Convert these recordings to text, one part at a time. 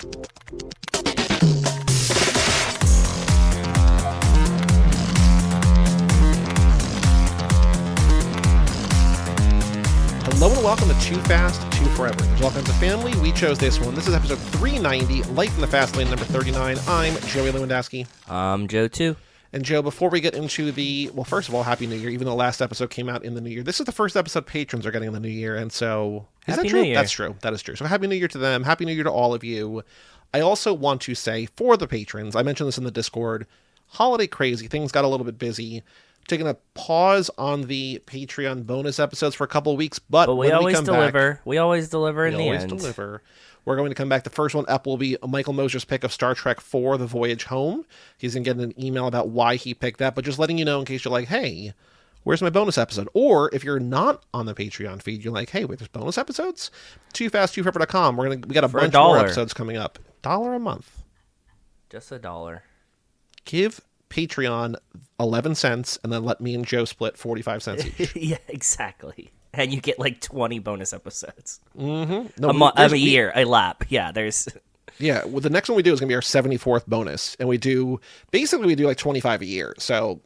Hello and welcome to Too Fast, Too Forever. There's all kinds of family. We chose this one. This is episode 390, Life in the Fast Lane, number 39. I'm Joey Lewandowski. I'm Joe, too. And Joe, before we get into well, first of all, Happy New Year, even though last episode came out in the new year. This is the first episode patrons are getting in the new year, and so... Is that true? That's true. That is true. So Happy New Year to them. Happy New Year to all of you. I also want to say, for the patrons, I mentioned this in the Discord, holiday crazy, things got a little bit busy. Taking a pause on the Patreon bonus episodes for a couple of weeks, but we always deliver. We always deliver in the end. We always deliver. We're going to come back. The first one up will be Michael Moser's pick of Star Trek IV, The Voyage Home. He's going to get an email about why he picked that, but just letting you know in case you're like, hey, where's my bonus episode? Or if you're not on the Patreon feed, you're like, hey, wait, there's bonus episodes? TooFastTooForever.com. We got a bunch more episodes coming up. $1 a month. Just $1. Give Patreon 11 cents and then let me and Joe split 45 cents each. Yeah, exactly. And you get like 20 bonus episodes. Mm-hmm. No, a year, a lap. Yeah, there's... Yeah, well, the next one we do is going to be our 74th bonus. And we do like 25 a year. So,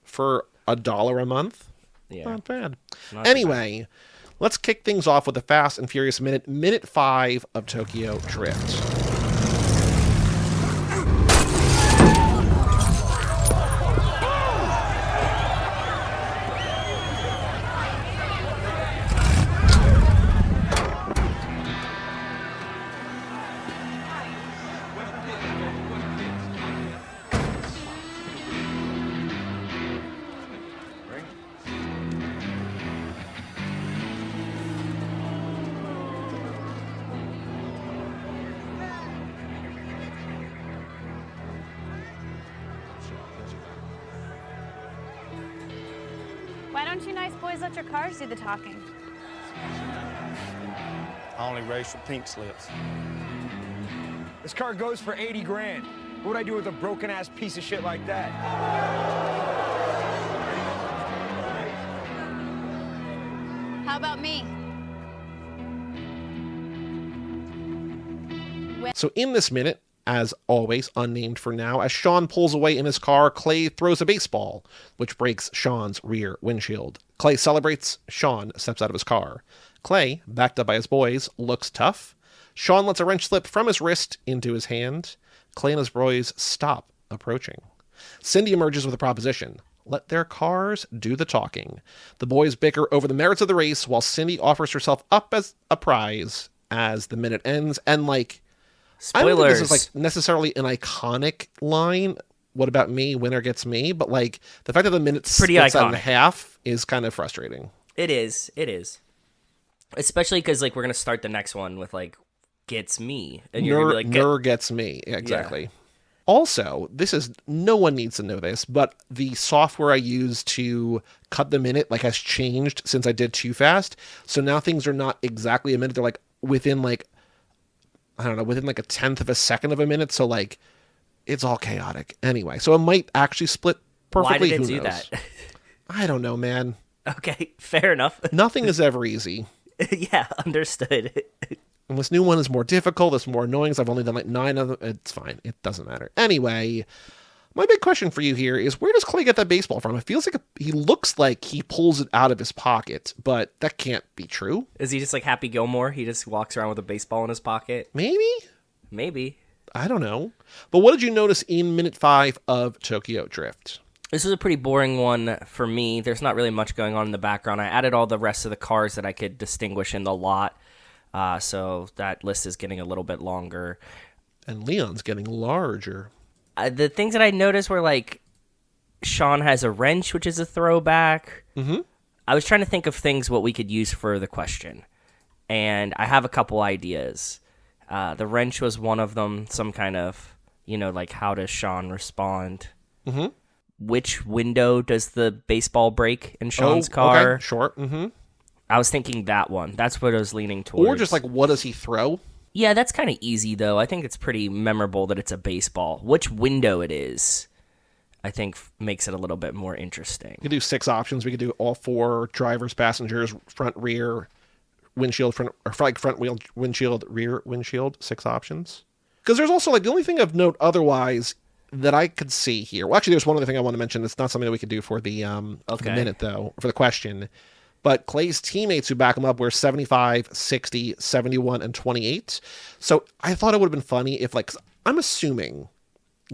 for $1 a month, not bad. Anyway, let's kick things off with the Fast and Furious minute 5 of Tokyo Drift. Why don't you nice boys let your cars do the talking? I only race for pink slips. This car goes for 80 grand. What would I do with a broken-ass piece of shit like that? How about me? So in this minute, as always, unnamed for now, as Sean pulls away in his car, Clay throws a baseball, which breaks Sean's rear windshield. Clay celebrates. Sean steps out of his car. Clay, backed up by his boys, looks tough. Sean lets a wrench slip from his wrist into his hand. Clay and his boys stop approaching. Cindy emerges with a proposition. Let their cars do the talking. The boys bicker over the merits of the race while Cindy offers herself up as a prize as the minute ends. And Spoilers. I don't think this is necessarily an iconic line. What about me? Winner gets me. But the fact that the minute splits out in half is kind of frustrating. It is. Especially because we're gonna start the next one with gets me, and you're gonna be Ner gets me. Yeah, exactly. Yeah. Also, no one needs to know this, but the software I use to cut the minute has changed since I did Too Fast. So now things are not exactly a minute. They're within I don't know, within a tenth of a second of a minute. So it's all chaotic. Anyway, so it might actually split perfectly. Why did it do that? I don't know, man. Okay, fair enough. Nothing is ever easy. Yeah, understood. And this new one is more difficult. It's more annoying. So I've only done 9 of them. It's fine. It doesn't matter. Anyway, my big question for you here is, where does Clay get that baseball from? It feels he looks like he pulls it out of his pocket, but that can't be true. Is he just like Happy Gilmore? He just walks around with a baseball in his pocket? Maybe. I don't know. But what did you notice in minute 5 of Tokyo Drift? This is a pretty boring one for me. There's not really much going on in the background. I added all the rest of the cars that I could distinguish in the lot, so that list is getting a little bit longer. And Leon's getting larger. The things that I noticed were Sean has a wrench, which is a throwback. Mm-hmm. I was trying to think of things what we could use for the question, and I have a couple ideas. The wrench was one of them, some kind of, how does Sean respond? Mm-hmm. Which window does the baseball break in Sean's car? Okay. Sure. Mm-hmm. I was thinking that one. That's what I was leaning towards. Or just what does he throw? Yeah, that's kind of easy, though. I think it's pretty memorable that it's a baseball. Which window it is, I think, makes it a little bit more interesting. We could do 6 options. We could do all 4 drivers, passengers, front, rear, windshield, front wheel windshield, rear windshield, 6 options. Because there's also, like, the only thing of note otherwise that I could see here. Well, actually, there's one other thing I want to mention. It's not something that we could do for the minute, though, for the question. But Clay's teammates who back him up were 75, 60, 71, and 28. So I thought it would have been funny if, like, I'm assuming,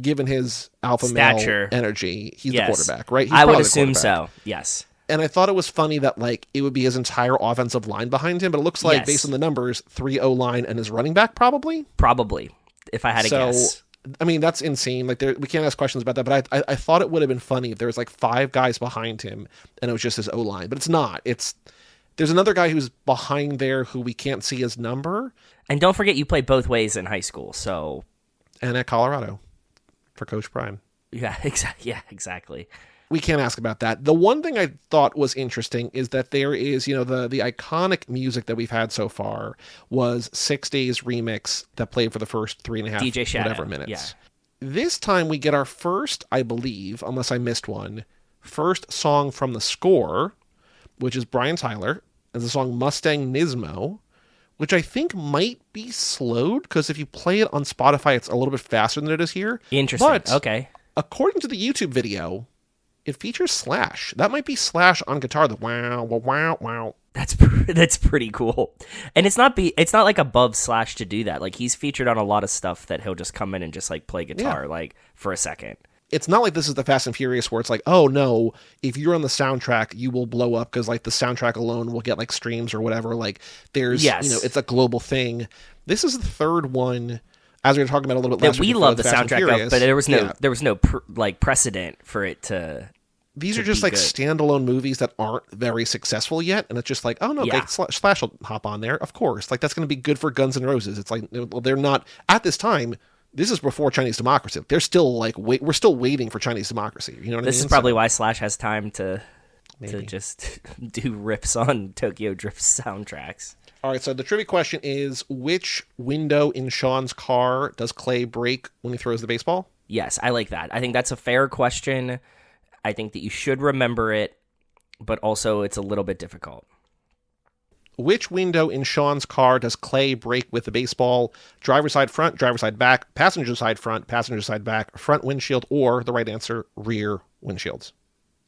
given his alpha Stature. male energy, he's Yes. the quarterback, right? He's I would probably the assume quarterback. so, yes. And I thought it was funny that, like, it would be his entire offensive line behind him, but it looks like, Yes. based on the numbers, 3 O-line and his running back, probably. Probably, if I had to guess. I mean, that's insane. Like, we can't ask questions about that, but I thought it would have been funny if there was, like, 5 guys behind him, and it was just his O-line. But it's not. There's another guy who's behind there who we can't see his number. And don't forget, you played both ways in high school, so... And at Colorado for Coach Prime. Yeah, exactly. We can't ask about that. The one thing I thought was interesting is that there is, the iconic music that we've had so far was 6 Days remix that played for the first 3.5 DJ Shadow, whatever minutes. yeah. This time we get our first, I believe, unless I missed one, first song from the score, which is Brian Tyler, and the song Mustang Nismo, which I think might be slowed, because if you play it on Spotify, it's a little bit faster than it is here. Interesting, But okay. according to the YouTube video, it features Slash. That might be Slash on guitar. The wow, wow, wow, wow. That's pretty cool. And it's not like above Slash to do that. Like, he's featured on a lot of stuff that he'll just come in and just, like, play guitar, like, for a second. It's not like this is the Fast and Furious where it's like, oh no, if you're on the soundtrack, you will blow up because, like, the soundtrack alone will get, like, streams or whatever. Like, there's, it's a global thing. This is the third one, as we were talking about a little bit last That week. we love the soundtrack of, but there was no precedent for it to. These are just, like, standalone movies that aren't very successful yet, and it's just like, oh no, Yeah. Slash will hop on there, of course. Like, that's going to be good for Guns N' Roses. It's like, well, they're not at this time. This is before Chinese Democracy. They're still like, we're still waiting for Chinese Democracy. You know what I mean? This is probably why Slash has time to just do riffs on Tokyo Drift soundtracks. All right, so the trivia question is, which window in Sean's car does Clay break when he throws the baseball? Yes, I like that. I think that's a fair question. I think that you should remember it, but also it's a little bit difficult. Which window in Sean's car does Clay break with the baseball? Driver's side front, driver's side back, passenger side front, passenger side back, front windshield, or the right answer, rear windshields?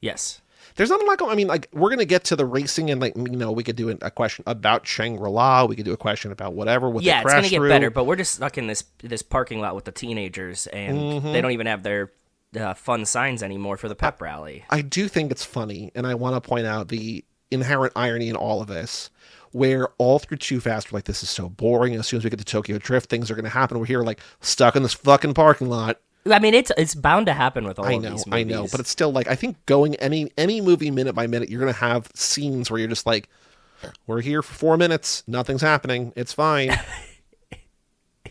Yes. There's not a lot. I mean, like, we're going to get to the racing and, like, we could do a question about Shangri-La. We could do a question about whatever. What Yeah, they it's going to get through. better, but we're just stuck in this parking lot with the teenagers, and they don't even have their fun signs anymore for the pep rally. I do think it's funny, and I want to point out the inherent irony in all of this, where all through Too Fast, we're like, this is so boring. As soon as we get to Tokyo Drift, things are going to happen. We're here, like, stuck in this fucking parking lot. I mean, it's bound to happen with all of these movies. I know, but it's still, like, I think going any movie minute by minute, you're going to have scenes where you're just like, we're here for 4 minutes, nothing's happening, it's fine.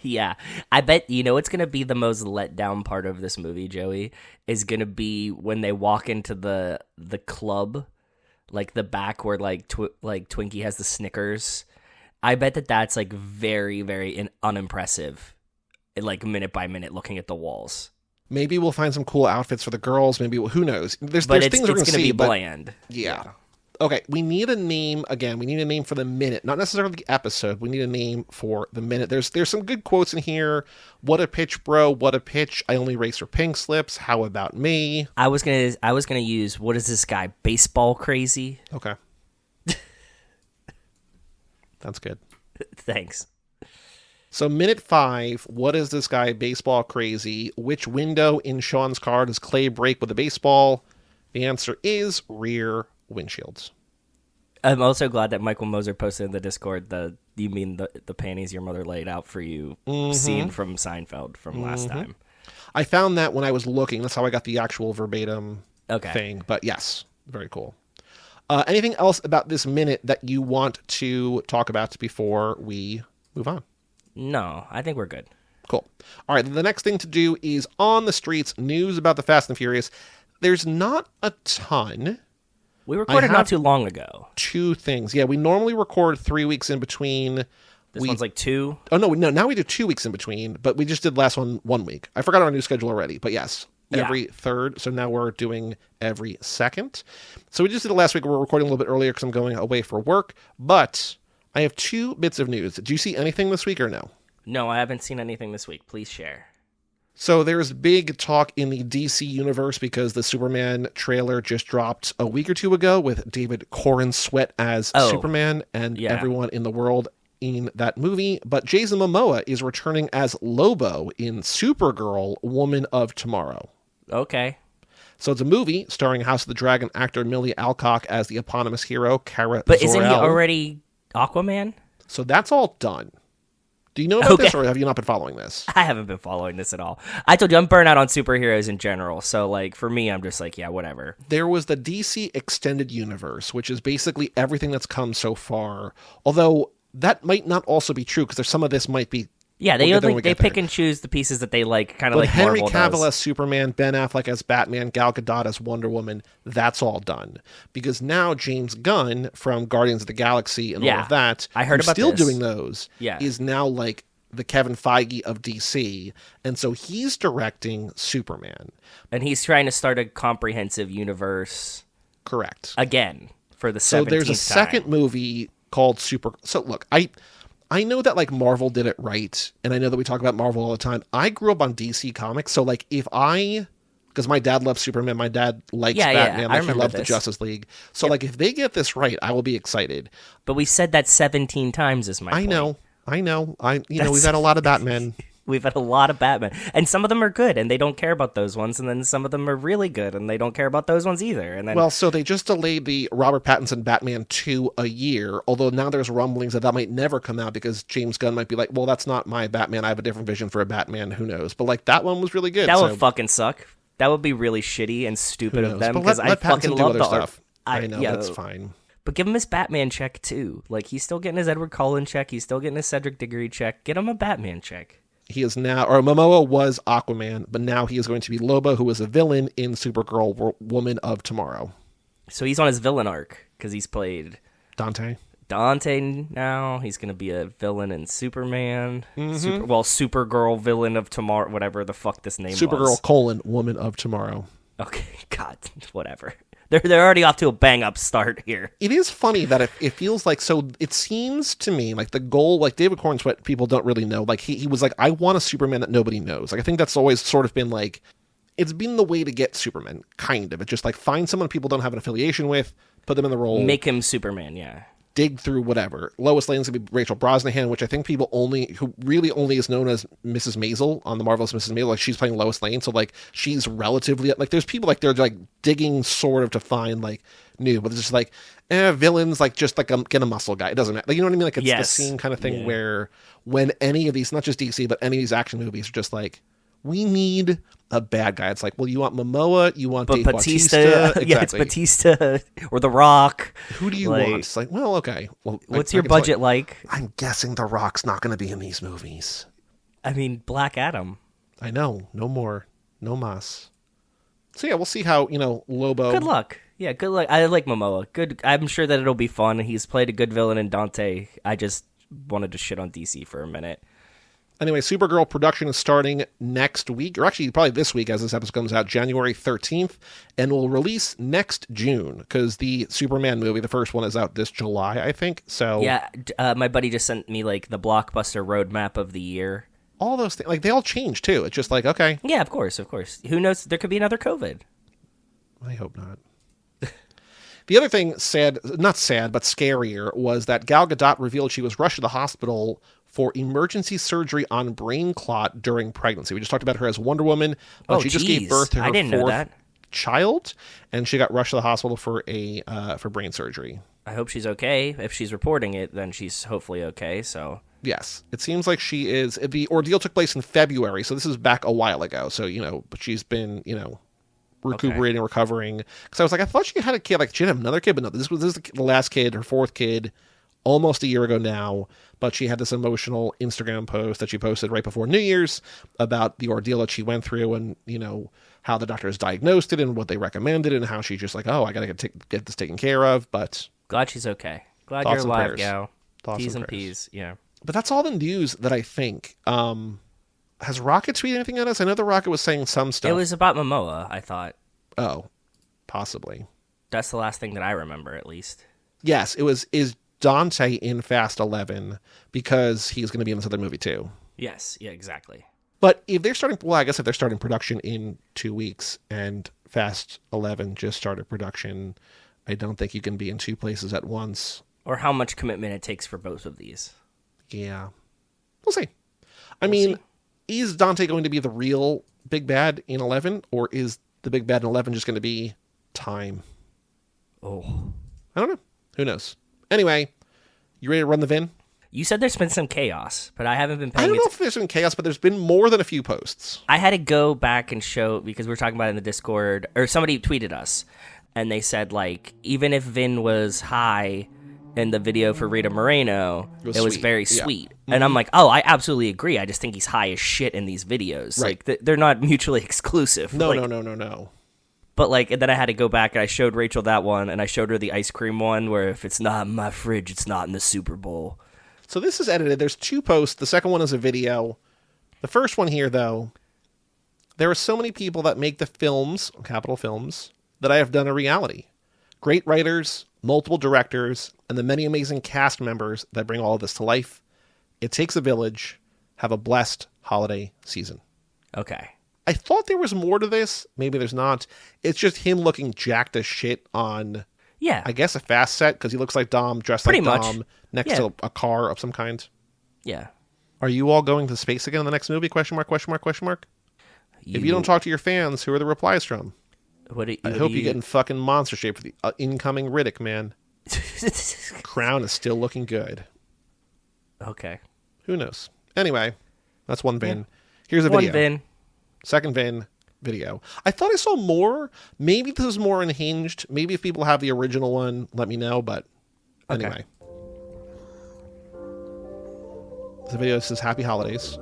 Yeah, I bet what's going to be the most let down part of this movie, Joey, is going to be when they walk into the club, like the back where like Twinkie has the Snickers. I bet that's like very, very unimpressive, like minute by minute looking at the walls. Maybe we'll find some cool outfits for the girls. Maybe who knows? There's But things we're going to see. Be bland. Yeah. Okay, we need a name, again, we need a name for the minute, not necessarily the episode, we need a name for the minute. There's some good quotes in here. What a pitch, bro, what a pitch, I only race for pink slips, how about me? I was gonna use, what is this guy, baseball crazy? Okay. That's good. Thanks. So minute 5, what is this guy, baseball crazy? Which window in Sean's car does Clay break with a baseball? The answer is rear windshields. I'm also glad that Michael Moser posted in the Discord the panties your mother laid out for you scene from Seinfeld from last time. I found that when I was looking. That's how I got the actual verbatim Okay. thing. But yes, very cool. Anything else about this minute that you want to talk about before we move on? No, I think we're good. Cool. All right, the next thing to do is on the streets, news about the Fast and Furious. There's not a ton. We recorded not too long ago. 2 things. Yeah, we normally record 3 weeks in between. This one's like 2? Oh, no, now we do 2 weeks in between, but we just did last one 1 week. I forgot our new schedule already, but yes, every third. So now we're doing every second. So we just did it last week. We're recording a little bit earlier because I'm going away for work, but I have 2 bits of news. Did you see anything this week or no? No, I haven't seen anything this week. Please share. So there's big talk in the DC universe because the Superman trailer just dropped a week or 2 ago with David Corn Sweat as Superman and everyone in the world in that movie. But Jason Momoa is returning as Lobo in Supergirl, Woman of Tomorrow. Okay. So it's a movie starring House of the Dragon actor Millie Alcock as the eponymous hero, Kara But Zor-El. isn't he already Aquaman? So that's all done. Do you know about this, or have you not been following this? I haven't been following this at all. I told you I'm burnt out on superheroes in general, so like for me, I'm just like, yeah, whatever. There was the DC Extended Universe, which is basically everything that's come so far. Although that might not also be true because there's some of this might be. Yeah, they pick and choose the pieces that they like, kind of like Henry Marvel Cavill does. as Superman, Ben Affleck as Batman, Gal Gadot as Wonder Woman, that's all done. Because now James Gunn from Guardians of the Galaxy and all of that, I heard who's about still this. doing those, Yeah. is now like the Kevin Feige of DC. And so he's directing Superman. And he's trying to start a comprehensive universe Correct. again for the 17th So there's a time. second movie called So look, I know that like Marvel did it right, and I know that we talk about Marvel all the time. I grew up on DC Comics, so like because my dad loves Superman, my dad likes Batman, I like he remember loves the this. Justice League. So like if they get this right, I will be excited. But we said that 17 times is my point. I know. We've had a lot of Batman. We've had a lot of Batman. And some of them are good, and they don't care about those ones. And then some of them are really good, and they don't care about those ones either. And then, Well, so they just delayed the Robert Pattinson Batman 2 a year, although now there's rumblings that might never come out because James Gunn might be like, well, that's not my Batman. I have a different vision for a Batman. Who knows? But like that one was really good. that would fucking suck. That would be really shitty and stupid of them But because I let fucking Pattinson do love other the stuff. art. I know, that's fine. But give him his Batman check, too. Like, he's still getting his Edward Cullen check. He's still getting his Cedric Diggory check. Get him a Batman check. He is now, or Momoa was Aquaman, but now he is going to be Lobo, who is a villain in Supergirl, Woman of Tomorrow. So he's on his villain arc, because he's played Dante now. He's going to be a villain in Superman. Supergirl, villain of tomorrow, whatever the fuck this name was. Supergirl, Woman of Tomorrow. Okay, God, whatever. They're already off to a bang-up start here. It is funny that it feels like, so it seems to me like the goal, like David Corn Sweat, people don't really know. Like he was like, I want a Superman that nobody knows. Like I think that's always sort of been like, it's been the way to get Superman, kind of. It's just like find someone people don't have an affiliation with, put them in the role. Make him Superman, yeah. Dig through whatever. Lois Lane's gonna be Rachel Brosnahan, which I think people who really only is known as Mrs. Maisel on the Marvelous Mrs. Maisel. Like she's playing Lois Lane, so like she's relatively like there's people like they're like digging sort of to find like new, but it's just like villains like just like get a muscle guy. It doesn't matter. Like, you know what I mean? Like it's the same kind of thing where when any of these, not just DC, but any of these action movies are just like, we need a bad guy. It's like, well, you want Momoa, you want Dave Bautista. Exactly. Yeah, it's Bautista or The Rock. Who do you want? It's like, well, okay. Well, what's your budget like? I'm guessing The Rock's not going to be in these movies. I mean, Black Adam. I know. No more. No mas. So yeah, we'll see how, Lobo. Good luck. Yeah, good luck. I like Momoa. Good. I'm sure that it'll be fun. He's played a good villain in Dante. I just wanted to shit on DC for a minute. Anyway, Supergirl production is starting next week, or actually probably this week as this episode comes out, January 13th, and will release next June, because the Superman movie, the first one, is out this July, I think. So yeah, my buddy just sent me like the blockbuster roadmap of the year. All those things, like they all change too. It's just like, okay. Yeah, of course. Who knows? There could be another COVID. I hope not. The other thing not sad, but scarier, was that Gal Gadot revealed she was rushed to the hospital for emergency surgery on brain clot during pregnancy. We just talked about her as Wonder Woman, but she just gave birth to her fourth child, and she got rushed to the hospital for brain surgery. I hope she's okay. If she's reporting it, then she's hopefully okay. So yes, it seems like she is. The ordeal took place in February, so this is back a while ago. So but she's been recuperating, recovering. Because I was like, I thought she had a kid. Like she didn't have another kid, but no, this is the last kid, her fourth kid, almost a year ago now. But she had this emotional Instagram post that she posted right before New Year's about the ordeal that she went through, and how the doctors diagnosed it and what they recommended, and how she just like, oh, I gotta get this taken care of. But glad she's okay. Glad you're alive, gal. T's and P's, yeah. But that's all the news that I think. Has Rocket tweeted anything at us? I know the Rocket was saying some stuff. It was about Momoa, I thought. Oh, possibly. That's the last thing that I remember, at least. Yes, it was. Dante in Fast 11 because he's going to be in this other movie too. Yes, yeah, exactly. But if they're starting, well, I guess if they're starting production in 2 weeks and Fast 11 just started production, I don't think you can be in two places at once. Or how much commitment it takes for both of these. Yeah. We'll see. I mean, is Dante going to be the real big bad in 11, or is the big bad in 11 just going to be time? Oh. I don't know. Who knows? Anyway, you ready to run the VIN? You said there's been some chaos, but I haven't been paying I don't know if there's been chaos, but there's been more than a few posts. I had to go back and show, because we were talking about it in the Discord, or somebody tweeted us, and they said, like, even if Vin was high in the video for Rita Moreno, it was very sweet. Yeah. And I'm like, oh, I absolutely agree. I just think he's high as shit in these videos. Right. Like, they're not mutually exclusive. No, like, no. But, like, and then I had to go back, and I showed Rachel that one, and I showed her the ice cream one, where if it's not in my fridge, it's not in the Super Bowl. So this is edited. There's 2 posts. The second one is a video. The first one here, though, there are so many people that make the films, capital films, that I have done a reality. Great writers, multiple directors, and the many amazing cast members that bring all of this to life. It takes a village. Have a blessed holiday season. Okay. I thought there was more to this. Maybe there's not. It's just him looking jacked as shit on, yeah, I guess, a fast set, because he looks like Dom, dressed pretty like much. Dom, next to a car of some kind. Yeah. Are you all going to space again in the next movie? Question mark, question mark, question mark. If you don't talk to your fans, who are the replies from? I hope you get in fucking monster shape for the incoming Riddick, man. Crown is still looking good. Okay. Who knows? Anyway, that's one VIN. Here's a video. One VIN. Second VIN video. I thought I saw more. Maybe this is more unhinged. Maybe if people have the original one, let me know. But anyway. The video says Happy Holidays.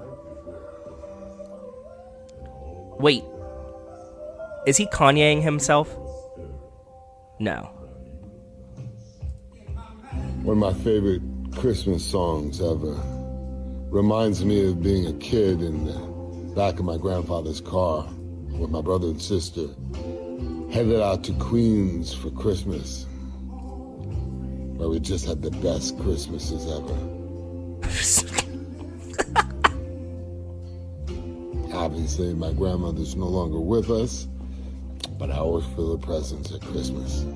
Wait. Is he Kanyeing himself? No. One of my favorite Christmas songs ever. Reminds me of being a kid in the back of my grandfather's car with my brother and sister, headed out to Queens for Christmas, where we just had the best Christmases ever. Obviously, my grandmother's no longer with us, but I always feel her presence at Christmas.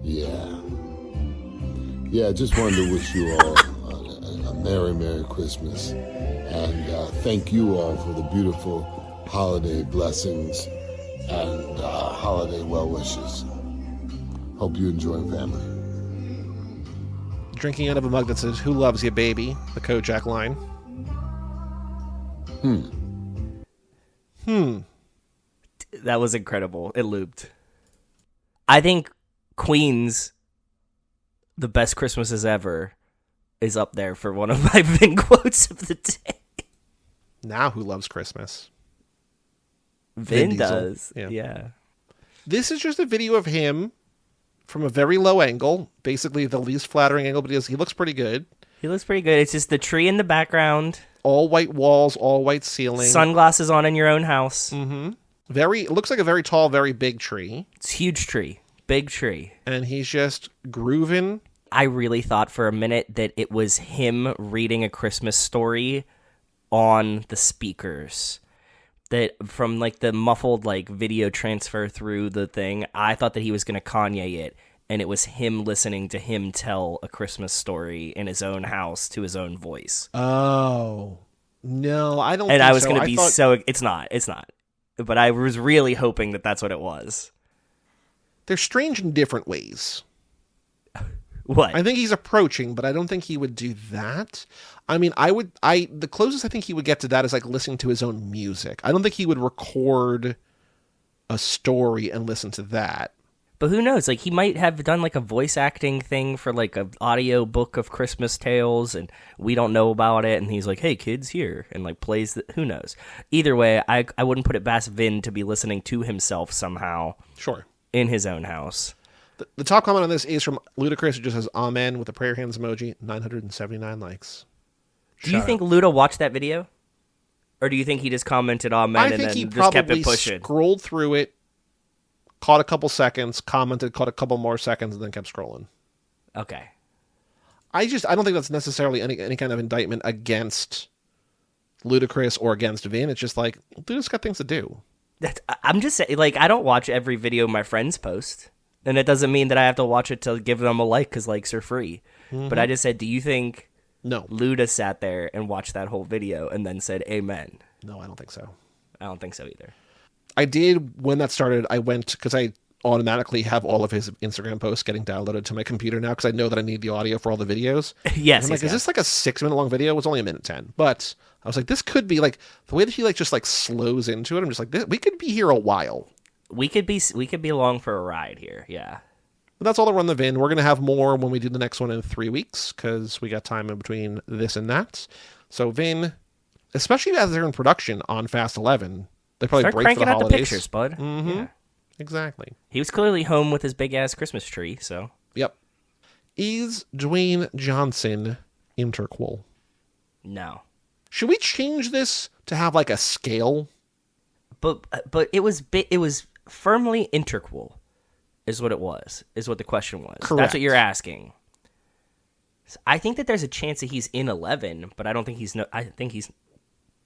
Yeah, I just wanted to wish you all a Merry Christmas. And thank you all for the beautiful holiday blessings and holiday well wishes. Hope you enjoy, family. Drinking out of a mug that says, "Who loves you, baby?" The Kojak line. That was incredible. It looped. I think Queen's The Best Christmases Ever is up there for one of my Vin quotes of the day. Now who loves Christmas? Vin does. Yeah. This is just a video of him from a very low angle, basically the least flattering angle, but he looks pretty good. He looks pretty good. It's just the tree in the background. All white walls, all white ceiling. Sunglasses on in your own house. Mm-hmm. It looks like a very tall, very big tree. It's a huge tree. Big tree. And he's just grooving. I really thought for a minute that it was him reading a Christmas story on the speakers. That from like the muffled like video transfer through the thing, I thought that he was going to Kanye it, and it was him listening to him tell a Christmas story in his own house to his own voice. Oh no, I don't. And think I was so. going to be so. It's not. But I was really hoping that that's what it was. They're strange in different ways. What? I think he's approaching, but I don't think he would do that. I mean, the closest I think he would get to that is like listening to his own music. I don't think he would record a story and listen to that. But who knows? Like, he might have done like a voice acting thing for like an audio book of Christmas tales, and we don't know about it. And he's like, "Hey, kids, here," and like plays the. Who knows? Either way, I wouldn't put it past Vin to be listening to himself somehow. Sure. In his own house. The top comment on this is from Ludacris, who just says "Amen" with a prayer hands emoji. 979 likes. Do you think Luda watched that video, or do you think he just commented "Amen" and then just kept it pushing? Scrolled through it, caught a couple seconds, commented, caught a couple more seconds, and then kept scrolling. Okay. I don't think that's necessarily any kind of indictment against Ludacris or against Vin. It's just like, Ludacris got things to do. I'm just saying, like, I don't watch every video my friends post, and it doesn't mean that I have to watch it to give them a like because likes are free. But I just said, do you think No. Luda sat there and watched that whole video and then said amen? No, I don't think so. I don't think so either. I did, when that started, I went, because I automatically have all of his Instagram posts getting downloaded to my computer now, because I know that I need the audio for all the videos. Yes. I'm like, is this like a 6-minute long video? It was only 1:10. But I was like, this could be like, the way that he like just like slows into it, I'm just like, we could be here a while. We could be along for a ride here. Yeah. But that's all the run the Vin. We're going to have more when we do the next one in 3 weeks, because we got time in between this and that. So Vin, especially as they're in production on Fast 11, they probably Start break for cranking the out the holidays. pictures, bud. Mm-hmm. Yeah. Exactly. He was clearly home with his big-ass Christmas tree, so... Yep. Is Dwayne Johnson Interquel? No. Should we change this to have like a scale? But it was firmly Interquel, is what it was, is what the question was. Correct. That's what you're asking. So I think that there's a chance that he's in 11, but I think he's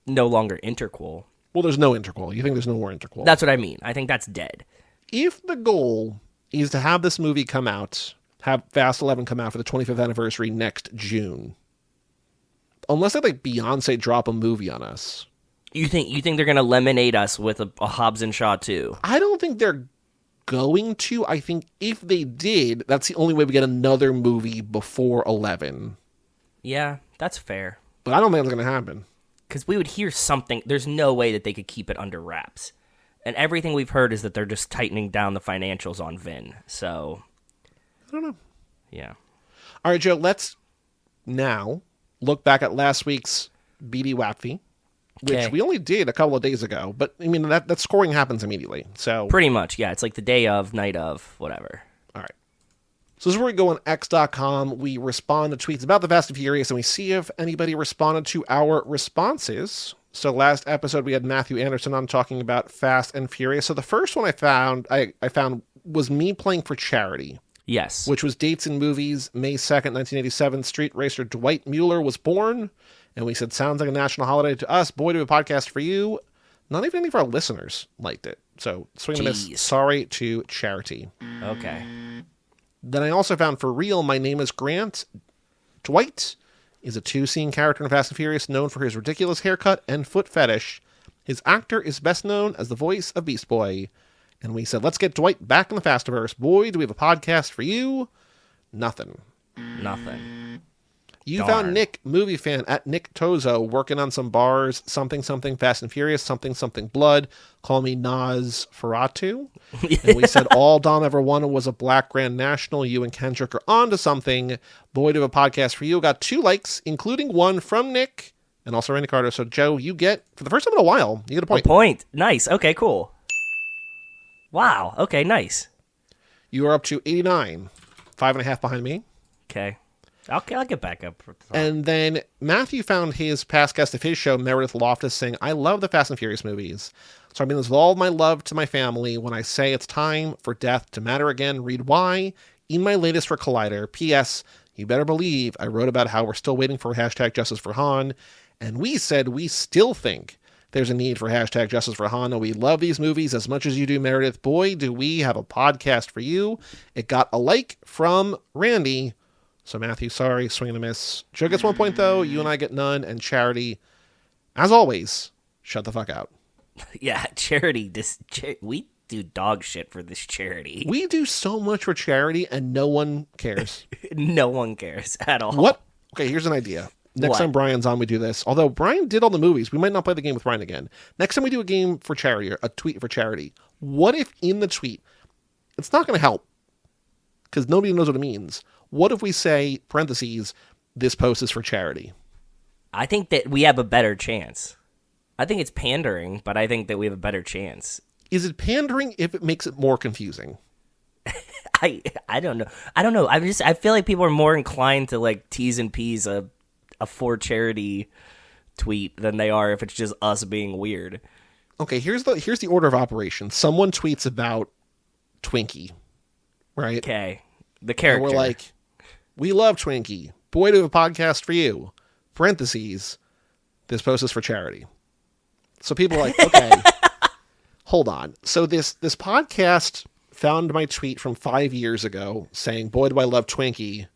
no longer Interquel. Well, there's no Interquel. You think there's no more Interquel? That's what I mean. I think that's dead. If the goal is to have this movie come out, have Fast 11 come out for the 25th anniversary next June, unless they like Beyonce drop a movie on us, You think they're gonna lemonade us with a Hobbs and Shaw 2? I don't think they're going to. I think if they did, that's the only way we get another movie before 11. Yeah, that's fair. But I don't think that's going to happen. Because we would hear something. There's no way that they could keep it under wraps. And everything we've heard is that they're just tightening down the financials on Vin. So, I don't know. yeah. All right, Joe, let's now look back at last week's BDWHAPFY, which Okay. we only did a couple of days ago. But, I mean, that scoring happens immediately. So, Pretty much, yeah. It's like the day of, night of, whatever. all right. So this is where we go on X.com. We respond to tweets about the Fast and Furious, and we see if anybody responded to our responses. So last episode, we had Matthew Anderson on talking about Fast and Furious. So the first one I found was me playing for charity, Yes. which was dates in movies. May 2nd, 1987, street racer Dwight Mueller was born. And we said, sounds like a national holiday to us. Boy, do a podcast for you. Not even any of our listeners liked it. So swing and a miss. Jeez. Sorry to charity. Okay. Then I also found for real, my name is Grant. Dwight is a two-scene character in Fast and Furious known for his ridiculous haircut and foot fetish. His actor is best known as the voice of Beast Boy. And we said, let's get Dwight back in the Fastiverse. Boy, do we have a podcast for you. Nothing. Nothing. You Darn. found Nick, movie fan, at Nick Tozo, working on some bars, something, Fast and Furious, something, blood. Call me Nas Ferratu. And we said, all Dom ever wanted was a black Grand National. You and Kendrick are on to something. Boy, do a podcast for you. Got 2 likes, including one from Nick and also Randy Carter. So, Joe, you get, for the first time in a while, you get a point. A point. Nice. Okay, cool. Wow. Okay, nice. You are up to 89, 5.5 behind me. Okay. I'll get back up. And then Matthew found his past guest of his show, Meredith Loftus, saying, I love the Fast and Furious movies. So I mean, with all my love to my family, when I say it's time for death to matter again, read why in my latest for Collider. P.S. You better believe I wrote about how we're still waiting for hashtag Justice for Han. And we said we still think there's a need for hashtag Justice for Han. And we love these movies as much as you do, Meredith. Boy, do we have a podcast for you. It got a like from Randy. So, Matthew, sorry, swing and a miss. Joe gets 1 point, though. You and I get none. And Charity, as always, shut the fuck out. Yeah, charity. We do dog shit for this charity. We do so much for charity, and no one cares. No one cares at all. What? Okay, here's an idea. Next What? time Brian's on, we do this. Although Brian did all the movies, we might not play the game with Brian again. Next time we do a game for charity, or a tweet for charity, what if in the tweet, it's not going to help, because nobody knows what it means. What if we say, parentheses, this post is for charity? I think that we have a better chance. I think it's pandering, but I think that we have a better chance. Is it pandering if it makes it more confusing? I don't know. I feel like people are more inclined to like T's and P's a for charity tweet than they are if it's just us being weird. Okay, here's the order of operations. Someone tweets about Twinkie, right? Okay. The And character. we're like, we love Twinkie. Boy, do we have a podcast for you. Parentheses, this post is for charity. So people are like, okay, hold on. So this podcast found my tweet from 5 years ago saying, boy, do I love Twinkie.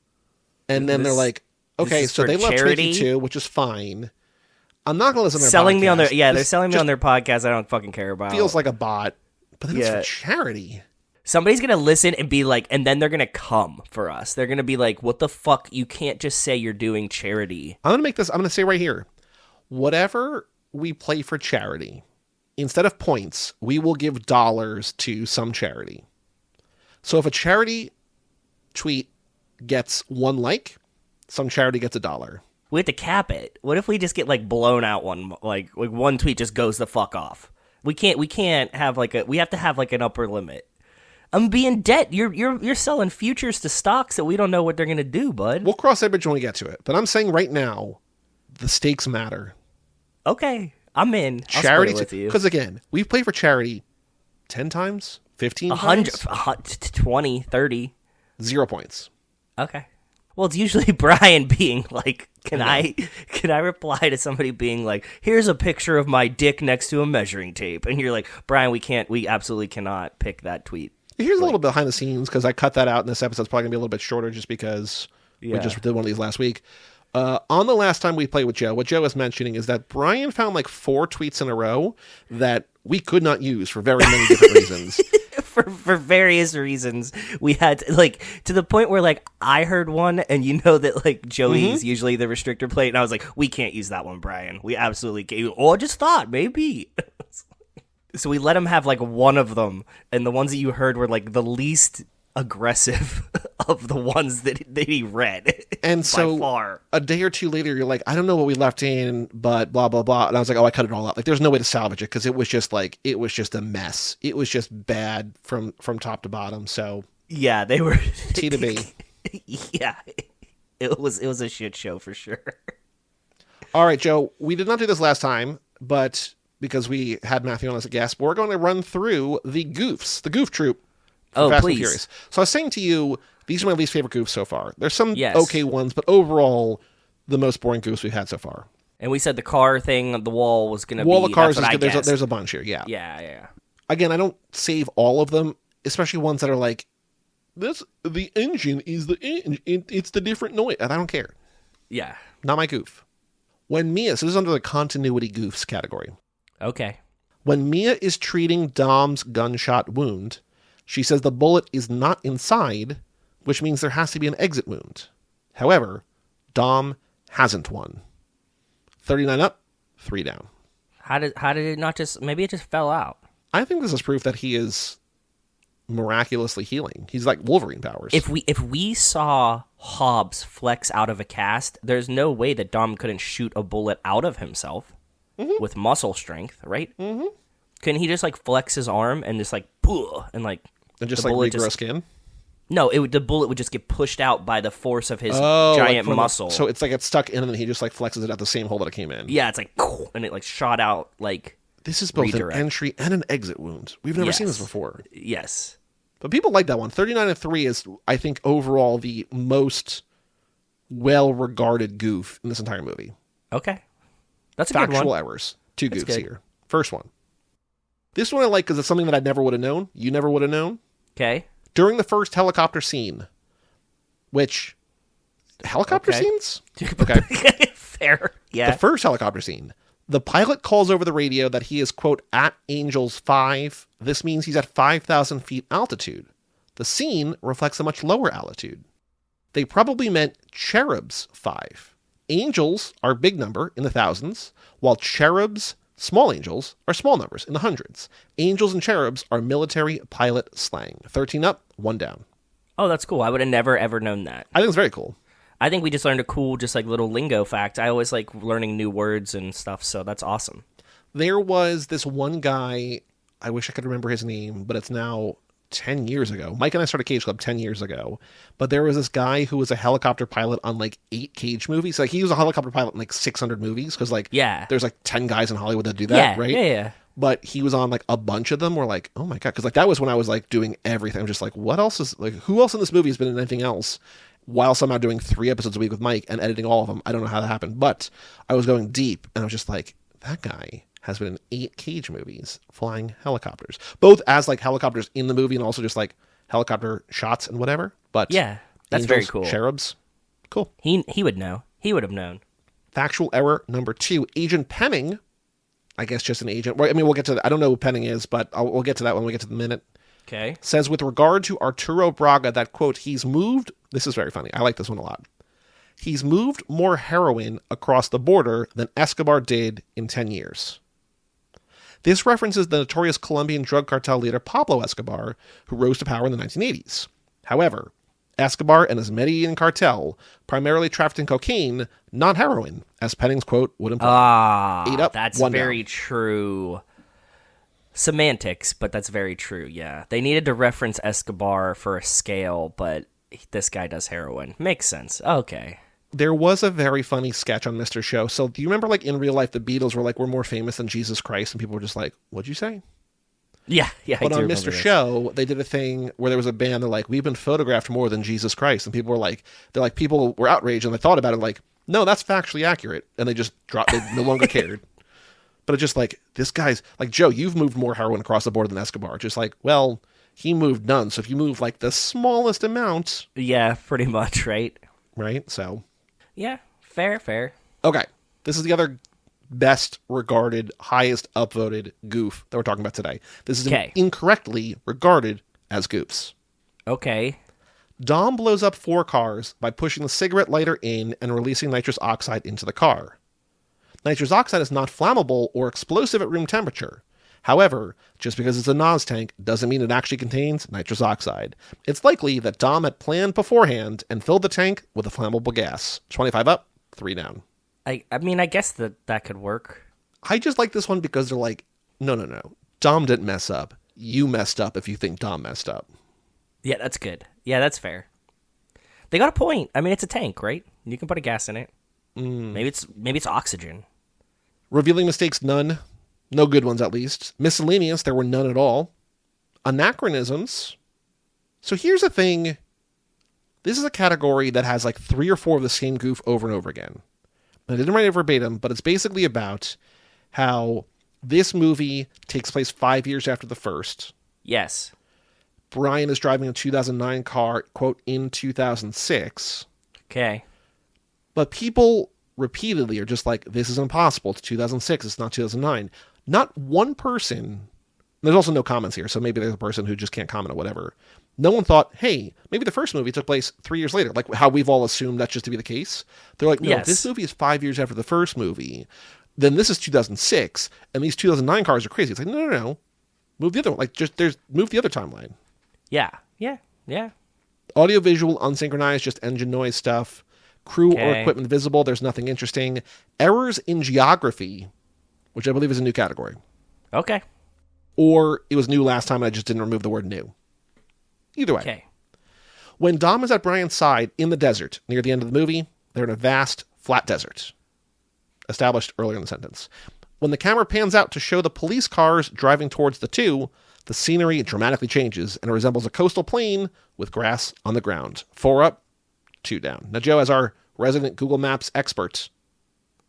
And then they're like, okay, so they love Twinkie too, which is fine. I'm not going to listen to their selling podcast. me on their they're This selling me just on their podcast. I don't fucking care about. feels like a bot, but then it's for charity. Somebody's gonna listen and be like, and then they're gonna come for us. They're gonna be like, what the fuck? You can't just say you're doing charity. I'm going to say right here, whatever we play for charity, instead of points, we will give dollars to some charity. So if a charity tweet gets 1 like, some charity gets $1. We have to cap it. What if we just get like blown out one, like one tweet just goes the fuck off? We can't have we have to have like an upper limit. I'm being debt. You're selling futures to stocks that we don't know what they're gonna do, bud. We'll cross that bridge when we get to it. But I'm saying right now, the stakes matter. Okay, I'm in. Charity, I'll split it with you. because again, we've played for charity 10 times, 15 100, times, 20, 30. 0 points. Okay. Well, it's usually Brian being like, can I reply to somebody being like, here's a picture of my dick next to a measuring tape, and you're like, Brian, we absolutely cannot pick that tweet. Here's a little behind the scenes, because I cut that out, and this episode's probably going to be a little bit shorter just because we just did one of these last week. On the last time we played with Joe, what Joe was mentioning is that Brian found like 4 tweets in a row that we could not use for very many different reasons. For various reasons, we had to the point where like I heard one, and you know that like Joey's usually the restrictor plate, and I was like, we can't use that one, Brian. We absolutely can't. Oh, I just thought maybe. So we let him have like one of them, and the ones that you heard were like the least aggressive of the ones that he read. And by so far. A day or two later, you're like, I don't know what we left in, but blah, blah, blah. And I was like, oh, I cut it all out. Like, there's no way to salvage it because it was just a mess. It was just bad from top to bottom. So yeah, they were T to B. Yeah, it was a shit show for sure. All right, Joe, we did not do this last time, but because we had Matthew on as a guest, we're going to run through the goofs, the goof troop. Oh, Fast please. and Furious. So I was saying to you, these are my least favorite goofs so far. There's some Yes. okay ones, but overall, the most boring goofs we've had so far. And we said the car thing on the wall was going to be... Wall of Cars, that's what I guessed. there's a bunch here, yeah. Yeah. Again, I don't save all of them, especially ones that are like, the engine is the engine, it's the different noise, and I don't care. Yeah. Not my goof. When Mia, so this is under the continuity goofs category. Okay. When Mia is treating Dom's gunshot wound, she says the bullet is not inside, which means there has to be an exit wound. However, Dom hasn't one. 39 up, 3 down. How did it not just... Maybe it just fell out. I think this is proof that he is miraculously healing. He's like Wolverine powers. If we saw Hobbs flex out of a cast, there's no way that Dom couldn't shoot a bullet out of himself with muscle strength, right? Mm-hmm. Couldn't he just like flex his arm and just like and like and just the like bullet regrow skin? No, the bullet would just get pushed out by the force of his giant muscle. So it's like it's stuck in and then he just like flexes it at the same hole that it came in. Yeah, it's like, and it like shot out like... This is both redirect. an entry and an exit wound. We've never seen this before. Yes. But people like that one. 39 and 3 is, I think, overall the most well-regarded goof in this entire movie. Okay. That's a good one. Factual errors. 2 That's goofs good. here. First one. This one I like because it's something that I never would have known. You never would have known. Okay. During the first helicopter scene, which... Helicopter Okay. scenes? Okay. Fair. Yeah. The first helicopter scene. The pilot calls over the radio that he is, quote, at Angels 5. This means he's at 5,000 feet altitude. The scene reflects a much lower altitude. They probably meant Cherubs 5. Angels are a big number in the thousands, while Cherubs, small angels, are small numbers in the hundreds. Angels and Cherubs are military pilot slang. 13 up, 1 down. Oh, that's cool. I would have never, ever known that. I think it's very cool. I think we just learned a cool, just like little lingo fact. I always like learning new words and stuff, so that's awesome. There was this one guy, I wish I could remember his name, but it's now 10 years ago. Mike and I started Cage Club 10 years ago, but there was this guy who was a helicopter pilot on like 8 Cage movies. Like he was a helicopter pilot in like 600 movies because like Yeah. there's like 10 guys in Hollywood that do that, right? Yeah. but he was on like a bunch of them. We're like, oh my God. Because like that was when I was like doing everything. I'm just like, what else is like, who else in this movie has been in anything else while somehow doing 3 episodes a week with Mike and editing all of them? I don't know how that happened, but I was going deep and I was just like, that guy has been in 8 Cage movies flying helicopters, both as like helicopters in the movie and also just like helicopter shots and whatever. But yeah, that's very cool. Cherubs. Cool. He would know. He would have known. Factual error number 2. Agent Penning, I guess just an agent. I mean, we'll get to that. I don't know who Penning is, but we'll get to that when we get to the minute. Okay. Says with regard to Arturo Braga that, quote, he's moved. This is very funny. I like this one a lot. He's moved more heroin across the border than Escobar did in 10 years. This references the notorious Colombian drug cartel leader Pablo Escobar, who rose to power in the 1980s. However, Escobar and his Medellin cartel primarily trafficked in cocaine, not heroin, as Penning's quote would imply. 8 up, that's 1 very down. true. Semantics, but that's very true, yeah. They needed to reference Escobar for a scale, but this guy does heroin. Makes sense. Okay. There was a very funny sketch on Mr. Show. So do you remember like in real life the Beatles were like, we're more famous than Jesus Christ? And people were just like, what'd you say? Yeah. But on Mr. Show, they did a thing where there was a band, they're like, we've been photographed more than Jesus Christ. And people were like, people were outraged and they thought about it like, no, that's factually accurate. And they just dropped, they no longer cared. But it's just like, this guy's, like, Joe, you've moved more heroin across the border than Escobar. Just like, well, he moved none. So if you move like the smallest amount. Yeah, pretty much, right? Right? So. Yeah, fair. Okay. This is the other best regarded, highest upvoted goof that we're talking about today. This is incorrectly regarded as goofs. Okay. Dom blows up 4 cars by pushing the cigarette lighter in and releasing nitrous oxide into the car. Nitrous oxide is not flammable or explosive at room temperature. However, just because it's a NOS tank doesn't mean it actually contains nitrous oxide. It's likely that Dom had planned beforehand and filled the tank with a flammable gas. 25 up, 3 down. I mean, I guess that could work. I just like this one because they're like, no. Dom didn't mess up. You messed up if you think Dom messed up. Yeah, that's good. Yeah, that's fair. They got a point. I mean, it's a tank, right? You can put a gas in it. Maybe it's oxygen. Revealing mistakes, none. No good ones, at least. Miscellaneous, there were none at all. Anachronisms. So here's the thing. This is a category that has like 3 or 4 of the same goof over and over again. I didn't write it verbatim, but it's basically about how this movie takes place 5 years after the first. Yes. Brian is driving a 2009 car, quote, in 2006. Okay. But people repeatedly are just like, this is impossible. It's 2006. It's not 2009. Not one person. There's also no comments here, so maybe there's a person who just can't comment or whatever. No one thought, hey, maybe the first movie took place 3 years later, like how we've all assumed that's just to be the case. They're like, no, This movie is 5 years after the first movie. Then this is 2006, and these 2009 cars are crazy. It's like, no. Move the other one. Like, move the other timeline. Yeah. Audio-visual, unsynchronized, just engine noise stuff. Crew or equipment visible, there's nothing interesting. Errors in geography, which I believe is a new category. Okay. Or it was new last time and I just didn't remove the word new. Either way. Okay. When Dom is at Brian's side in the desert, near the end of the movie, they're in a vast, flat desert. Established earlier in the sentence. When the camera pans out to show the police cars driving towards the two, the scenery dramatically changes and it resembles a coastal plain with grass on the ground. 4 up, 2 down. Now, Joe, as our resident Google Maps expert,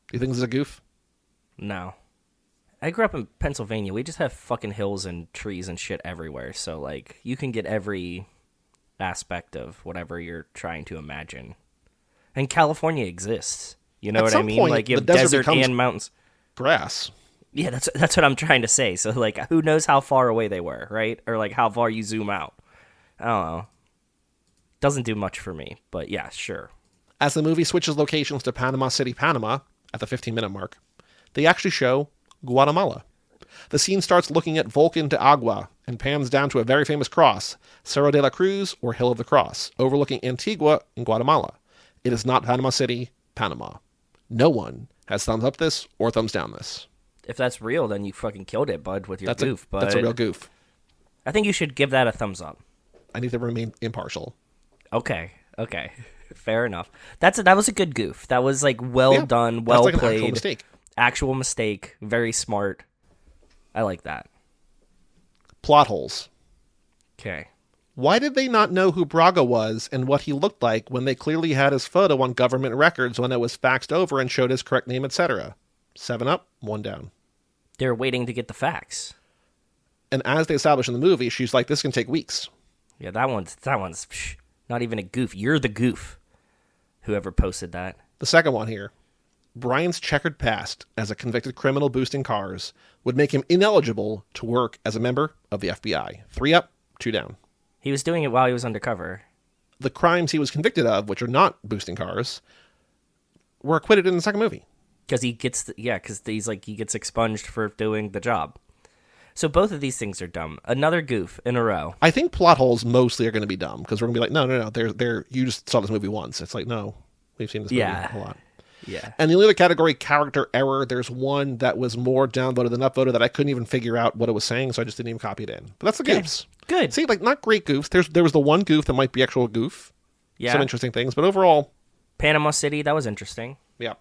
do you think this is a goof? No. I grew up in Pennsylvania. We just have fucking hills and trees and shit everywhere. So, like, you can get every aspect of whatever you're trying to imagine. And California exists. You know what I mean? Point, like, you have desert and mountains. Grass. Yeah, that's what I'm trying to say. So, like, who knows how far away they were, right? Or, like, how far you zoom out. I don't know. Doesn't do much for me, but yeah, sure. As the movie switches locations to Panama City, Panama, at the 15-minute mark, they actually show Guatemala. The scene starts looking at Volcan de Agua and pans down to a very famous cross, Cerro de la Cruz, or Hill of the Cross, overlooking Antigua in Guatemala. It is not Panama City, Panama. No one has thumbs up this or thumbs down this. If that's real, then you fucking killed it, bud, with your goof. But that's a real goof. I think you should give that a thumbs up. I need to remain impartial. Okay. Fair enough. That was a good goof. That was like well done, well like played. An actual mistake. Actual mistake. Very smart. I like that. Plot holes. Okay. Why did they not know who Braga was and what he looked like when they clearly had his photo on government records when it was faxed over and showed his correct name, etc.? 7 up, 1 down. They're waiting to get the facts. And as they establish in the movie, she's like, this can take weeks. Yeah, that one's not even a goof. You're the goof. Whoever posted that. The second one here. Brian's checkered past as a convicted criminal boosting cars would make him ineligible to work as a member of the FBI. 3 up, 2 down. He was doing it while he was undercover. The crimes he was convicted of, which are not boosting cars, were acquitted in the second movie. Because he gets, he gets expunged for doing the job. So both of these things are dumb. Another goof in a row. I think plot holes mostly are going to be dumb because we're going to be like, no, they're you just saw this movie once. It's like, no, we've seen this movie a lot. Yeah. And the only other category, character error, there's one that was more downvoted than upvoted that I couldn't even figure out what it was saying, so I just didn't even copy it in. But that's the goofs. Good. See, like, not great goofs. There was the one goof that might be actual goof. Yeah. Some interesting things, but overall... Panama City, that was interesting. Yeah.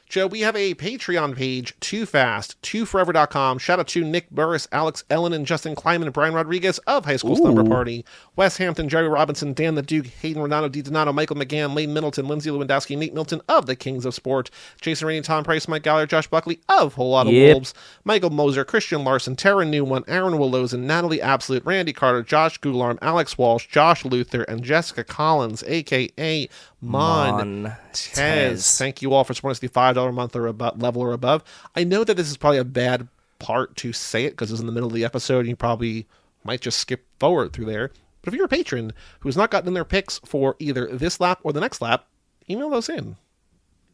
Joe, we have a Patreon page, Too Fast, TooForever.com. Shout out to Nick Burris, Alex Ellen, and Justin Kleiman, and Brian Rodriguez of High School Slumber Party, Wes Hampton, Jerry Robinson, Dan the Duke, Hayden Renato DiDonato, Michael McGann, Lane Middleton, Lindsay Lewandowski, Nate Milton of the Kings of Sport, Jason Rainey, Tom Price, Mike Gallagher, Josh Buckley of Whole Lot of Wolves, Michael Moser, Christian Larson, Tara Newman, Aaron Willows, Natalie Absolute, Randy Carter, Josh Gularm, Alex Walsh, Josh Luther, and Jessica Collins, a.k.a. Montez. Thank you all for supporting us the $5 a month or level or above. I know that this is probably a bad part to say it because it's in the middle of the episode and you probably might just skip forward through there. But if you're a patron who's not gotten in their picks for either this lap or the next lap, email those in.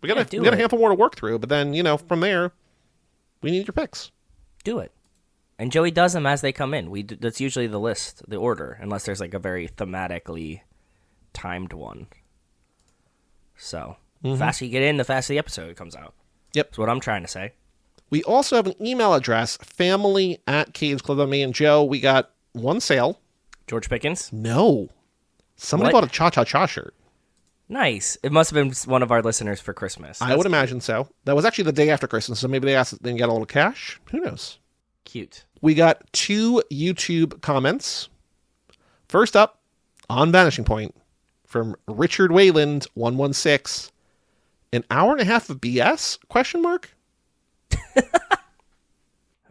We got a handful more to work through, but then, from there, we need your picks. Do it. And Joey does them as they come in. That's usually the list, the order, unless there's like a very thematically timed one. So, the faster you get in, the faster the episode comes out. Yep. That's what I'm trying to say. We also have an email address, family@cageclub.me. And Joe, we got one sale. George Pickens? No. Somebody bought a Cha-Cha-Cha shirt. Nice. It must have been one of our listeners for Christmas. I would imagine so. That was actually the day after Christmas, so maybe they asked if they can get a little cash. Who knows? Cute. We got 2 YouTube comments. First up, on Vanishing Point, from Richard Wayland 116. An hour and a half of BS? ?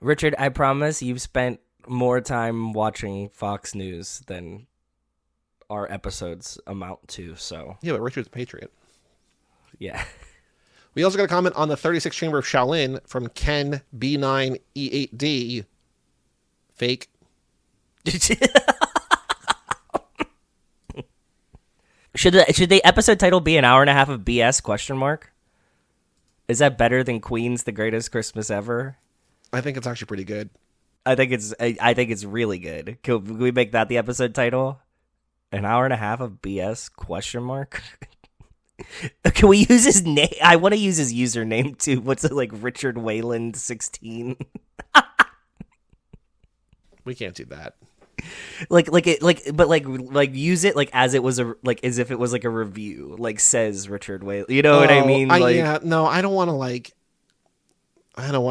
Richard, I promise you've spent more time watching Fox News than our episodes amount to, so... Yeah, but Richard's a patriot. Yeah. We also got a comment on the 36th Chamber of Shaolin from Ken B9E8D. Fake. Should the episode title be an hour and a half of BS ? Is that better than Queen's The Greatest Christmas Ever? I think it's actually pretty good. I think it's really good. Can we make that the episode title? An hour and a half of BS ? Can we use his name? I want to use his username too. What's it, like Richard Wayland 16? We can't do that. But use it like as it was as if it was like a review, like says Richard Wayland. You know what I mean? Yeah, no, I don't want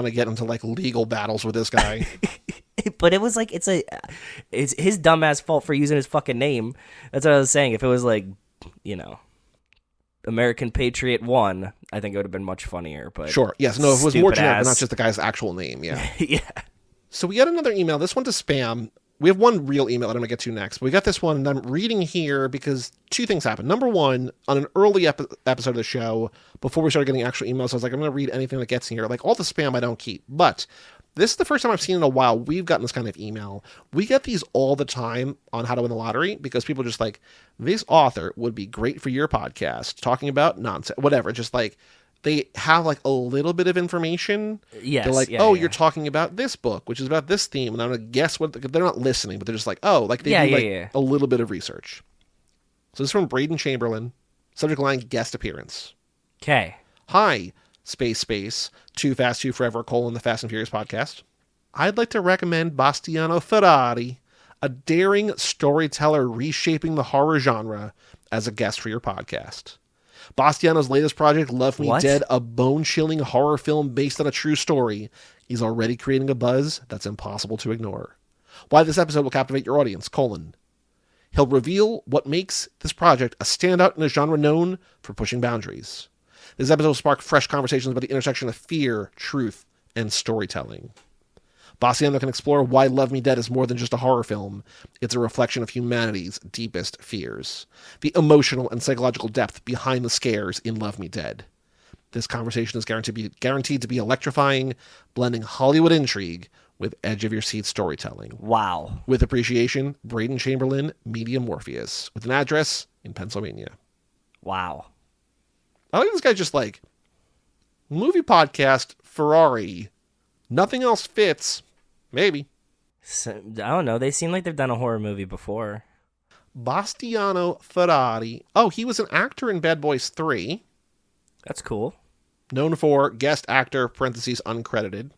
to get into like legal battles with this guy. But it was like it's his dumbass fault for using his fucking name. That's what I was saying. If it was like, American Patriot 1, I think it would have been much funnier. But sure, yes, no, if it was more generic, but not just the guy's actual name. Yeah, yeah. So we got another email. This one to spam. We have one real email that I'm going to get to next. But we got this one, and I'm reading here because 2 things happened. Number one, on an early episode of the show, before we started getting actual emails, I was like, I'm going to read anything that gets in here. Like, all the spam I don't keep. But this is the first time I've seen in a while we've gotten this kind of email. We get these all the time on How to Win the Lottery because people are just like, this author would be great for your podcast, talking about nonsense, whatever. Just like, they have like a little bit of information. Yes. They're like, you're talking about this book, which is about this theme. And I'm going to guess what, they're not listening, but they're just like, they do a little bit of research. So this is from Braden Chamberlain. Subject line, guest appearance. Okay. Hi, space, Too Fast, Too Forever, the Fast and Furious podcast. I'd like to recommend Bastiano Ferrari, a daring storyteller reshaping the horror genre, as a guest for your podcast. Bastiano's latest project, Love Me What? Dead, a bone-chilling horror film based on a true story, is already creating a buzz that's impossible to ignore. Why this episode will captivate your audience, : He'll reveal what makes this project a standout in a genre known for pushing boundaries. This episode will spark fresh conversations about the intersection of fear, truth, and storytelling. Bastiano can explore why Love Me Dead is more than just a horror film. It's a reflection of humanity's deepest fears. The emotional and psychological depth behind the scares in Love Me Dead. This conversation is guaranteed to be electrifying, blending Hollywood intrigue with edge-of-your-seat storytelling. Wow. With appreciation, Braden Chamberlain, Media Morpheus, with an address in Pennsylvania. Wow. I like this guy just like, movie podcast, Ferrari, nothing else fits, maybe. So, I don't know. They seem like they've done a horror movie before. Bastiano Ferrari. Oh, he was an actor in Bad Boys 3. That's cool. Known for guest actor, parentheses, uncredited.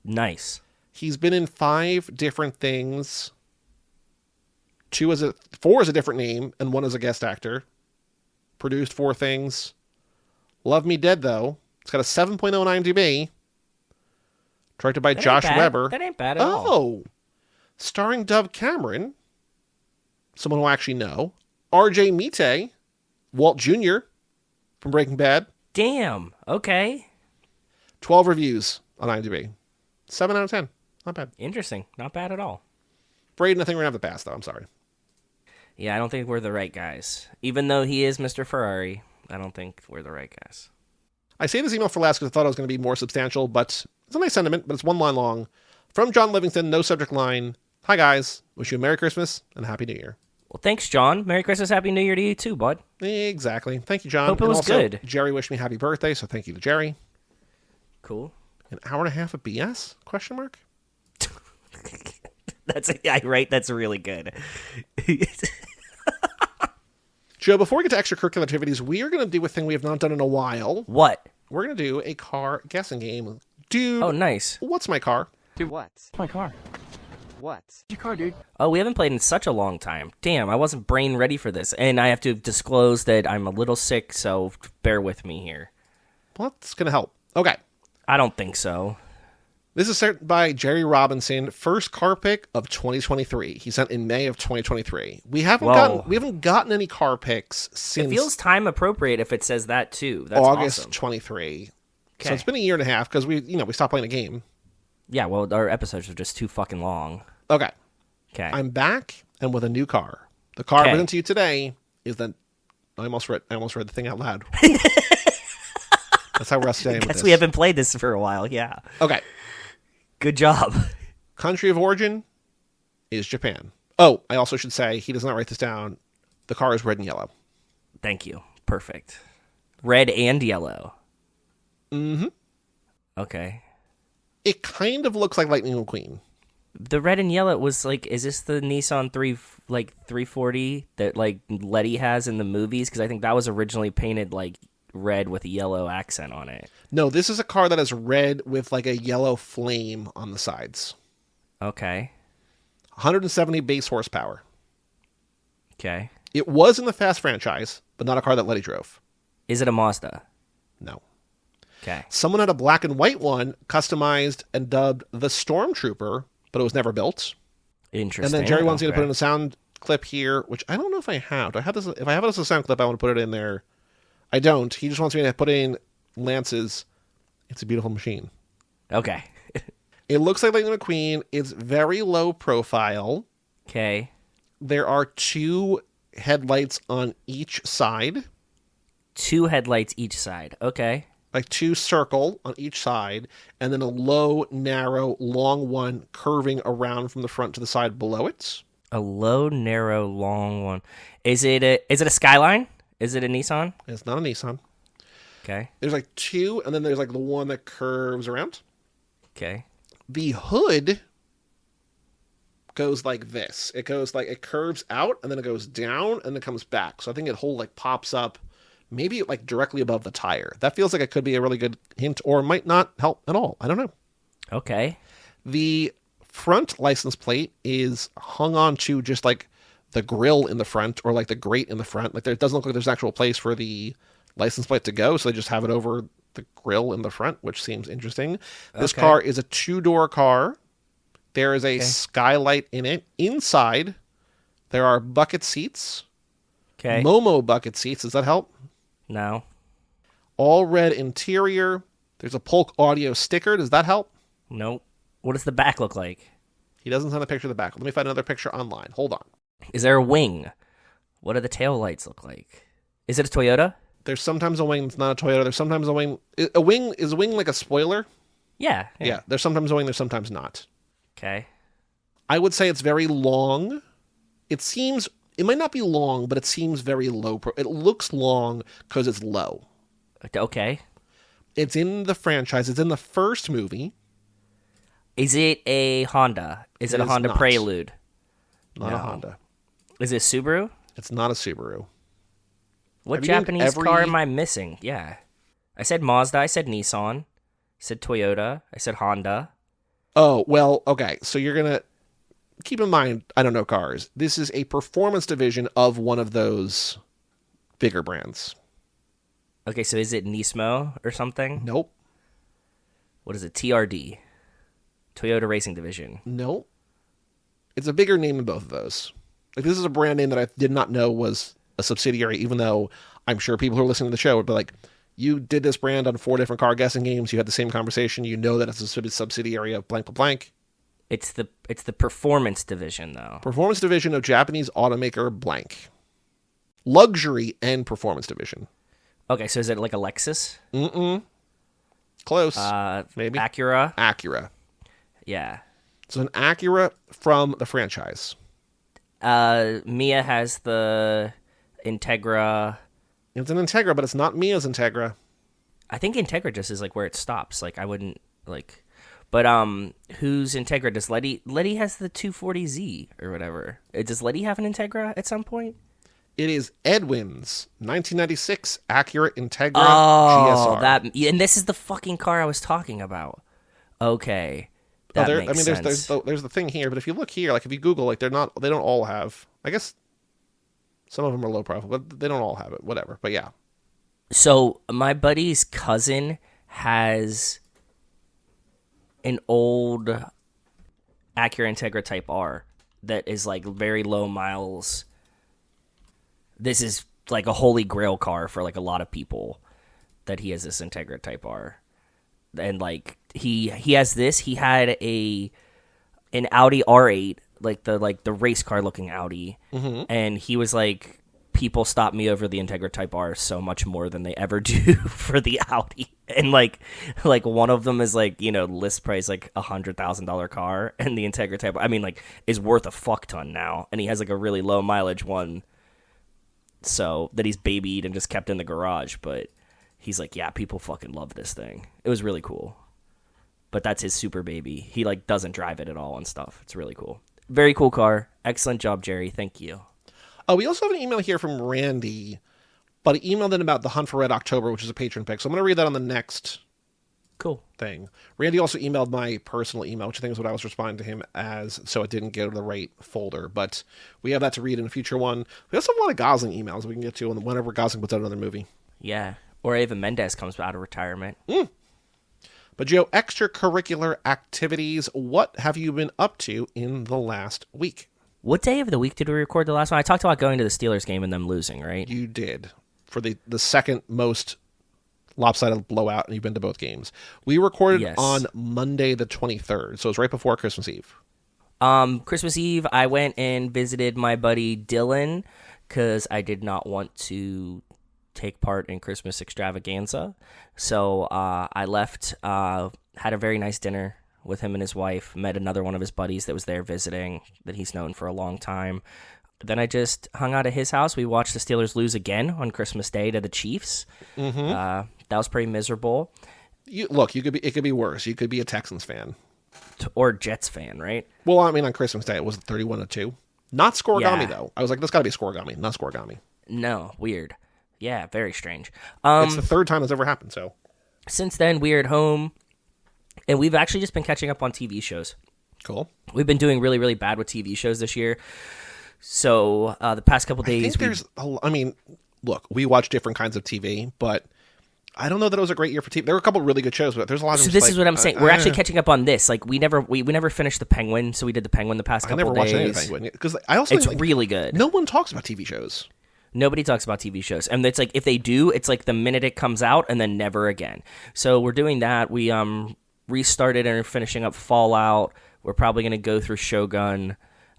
Nice. He's been in 5 different things. 4 is a different name, and 1 is a guest actor. Produced 4 things. Love Me Dead, though. It's got a 7.0 on IMDb. Directed by Josh Weber. That ain't bad at all. Oh! Starring Dove Cameron. Someone who I actually know. RJ Mite. Walt Jr. from Breaking Bad. Damn. Okay. 12 reviews on IMDb. 7 out of 10. Not bad. Interesting. Not bad at all. Braden, I think we're going to have to pass, though. I'm sorry. Yeah, I don't think we're the right guys. Even though he is Mr. Ferrari, I don't think we're the right guys. I saved this email for last because I thought it was going to be more substantial, but it's a nice sentiment, but it's 1 line long. From John Livingston, no subject line. Hi, guys. Wish you a Merry Christmas and a Happy New Year. Well, thanks, John. Merry Christmas, Happy New Year to you too, bud. Exactly. Thank you, John. Hope it was also, good. Jerry wished me happy birthday, so thank you to Jerry. Cool. An hour and a half of BS? Question mark? That's really good. Joe, before we get to extracurricular activities, we are going to do a thing we have not done in a while. What? We're going to do a car guessing game. Dude. Oh, nice. What's my car? Dude, what? My car. What? Your car, dude. Oh, we haven't played in such a long time. Damn, I wasn't brain ready for this. And I have to disclose that I'm a little sick, so bear with me here. Well, that's going to help. Okay. I don't think so. This is sent by Jerry Robinson, first car pick of 2023. He sent in May of 2023. We haven't gotten any car picks since It feels time appropriate if it says that too. That's August awesome. 23. Okay. So it's been a year and a half because we stopped playing a game. Yeah, well, our episodes are just too fucking long. Okay. Okay. I'm back and with a new car. The car I Okay. present to you today is that I almost read the thing out loud. That's how we're staying with Guess this. we haven't played this for a while, yeah. Okay. Good job. Country of origin is Japan. Oh, I also should say, he does not write this down. The car is red and yellow. Thank you. Perfect. Red and yellow. Mm-hmm. Okay. It kind of looks like Lightning McQueen. The red and yellow was like, is this the Nissan 340 that like Letty has in the movies? Because I think that was originally painted like red with a yellow accent on it. No, this is a car that is red with like a yellow flame on the sides. Okay. 170 base horsepower. Okay. It was in the Fast franchise, but not a car that Letty drove. Is it a Mazda? No. Okay. Someone had a black and white one customized and dubbed the Stormtrooper, but it was never built. Interesting. And then Jerry wants me to put in a sound clip here, which I don't know if I have. Do I have this? If I have it as a sound clip, I want to put it in there. I don't. He just wants me to put in Lance's It's a Beautiful Machine. Okay. It looks like Lightning McQueen. It's very low profile. Okay. There are 2 headlights on each side. 2 headlights each side. Okay. Like 2 circle on each side, and then a low, narrow, long one curving around from the front to the side below it. A low, narrow, long one. Is it a Skyline? Is it a Nissan? It's not a Nissan. Okay. There's like 2, and then there's like the one that curves around. Okay. The hood goes like this. It curves out, and then it goes down, and then comes back. So I think it pops up, maybe like directly above the tire. That feels like it could be a really good hint, or might not help at all. I don't know. Okay. The front license plate is hung on to just like the grill in the front, or like the grate in the front. Like it doesn't look like there's an actual place for the license plate to go, so they just have it over the grill in the front, which seems interesting. This Okay. car is a 2-door car. There is a skylight in it. Inside, there are bucket seats. Okay. Momo bucket seats. Does that help? No. All red interior. There's a Polk audio sticker. Does that help? Nope. What does the back look like? He doesn't send a picture of the back. Let me find another picture online. Hold on. Is there a wing? What do the tail lights look like? Is it a Toyota? There's sometimes a wing that's not a Toyota. There's sometimes a wing. Is a wing like a spoiler? Yeah. Yeah. There's sometimes a wing. There's sometimes not. Okay. I would say it's very long. It might not be long, but it seems very low. It looks long because it's low. Okay. It's in the franchise. It's in the first movie. Is it a Honda? Is it a is Honda not. Prelude? Not No. a Honda. Is it a Subaru? It's not a Subaru. What Have you named Japanese car am I missing? Yeah. I said Mazda. I said Nissan. I said Toyota. I said Honda. Oh, well, okay. So you're going to keep in mind, I don't know cars. This is a performance division of one of those bigger brands. Okay, so is it Nismo or something? Nope. What is it? TRD. Toyota Racing Division. Nope. It's a bigger name than both of those. Like, this is a brand name that I did not know was a subsidiary, even though I'm sure people who are listening to the show would be like, you did this brand on 4 different car guessing games. You had the same conversation. You know that it's a subsidiary of blank, blank, blank. It's the performance division, though. Performance division of Japanese automaker blank. Luxury and performance division. Okay, so is it like a Lexus? Close. Maybe. Acura? Acura. Yeah. It's an Acura from the franchise. Mia has the Integra. It's an Integra, but it's not Mia's Integra. I think Integra just is like where it stops. Like I wouldn't like, but whose Integra does Letty? Letty has the 240Z or whatever. Does Letty have an Integra at some point? It is Edwin's 1996 Acura Integra Oh, GSR. and this is the fucking car I was talking about. Okay, that makes sense. There's the thing here, but if you look here, like if you Google, like they don't all have. I guess some of them are low profile, but they don't all have it. Whatever, but yeah. So my buddy's cousin has an old Acura Integra Type R that is like very low miles. This is like a holy grail car for like a lot of people that he has this Integra Type R. And like he has this, he had an Audi R8, like the race car looking Audi. Mm-hmm. And he was like, people stop me over the Integra Type R so much more than they ever do for the Audi. And like one of them is like, you know, list price like $100,000 car, and the Integra Type R, I mean, like, is worth a fuck ton now. And he has like a really low mileage one, so that he's babied and just kept in the garage. But he's like, yeah, people fucking love this thing. It was really cool. But that's his super baby. He like doesn't drive it at all and stuff. It's really cool. Very cool car. Excellent job, Jerry. Thank you. We also have an email here from Randy, but he emailed in about the Hunt for Red October, which is a patron pick. So I'm going to read that on the next Cool thing. Randy also emailed my personal email, which I think is what I was responding to him as, so it didn't go to the right folder. But we have that to read in a future one. We also have a lot of Gosling emails we can get to whenever Gosling puts out another movie. Yeah. Or Ava Mendes comes out of retirement. But Joe, extracurricular activities, what have you been up to in the last week? What day of the week did we record the last one? I talked about going to the Steelers game and them losing, right? You did. For the second most lopsided blowout, and you've been to both games. We recorded on Monday the 23rd, so it was right before Christmas Eve. Christmas Eve, I went and visited my buddy Dylan because I did not want to take part in Christmas extravaganza. So I left, had a very nice dinner with him and his wife, met another one of his buddies that was there visiting that he's known for a long time. Then I just hung out at his house. We watched the Steelers lose again on Christmas Day to the Chiefs. Mm-hmm. That was pretty miserable. It could be worse. You could be a Texans fan. Or Jets fan, right? Well, I mean, on Christmas Day, it was 31-2. Not scoregami, though. I was like, this got to be scoregami, not scoregami. No, weird. Yeah, very strange. It's the third time that's ever happened, so. Since then, we are at home, and we've actually just been catching up on TV shows. Cool. We've been doing really, really bad with TV shows this year. So the past couple days, look, we watch different kinds of TV, but I don't know that it was a great year for TV. There were a couple of really good shows, but there's a lot of. So this is what I'm saying. We're actually catching up on this. Like we never finished The Penguin, so we did The Penguin the past couple days. I never watched any of The Penguin because I also it's really good. No one talks about TV shows. Nobody talks about TV shows, and it's like if they do, it's like the minute it comes out, and then never again. So we're doing that. We restarted and are finishing up Fallout. We're probably going to go through Shogun.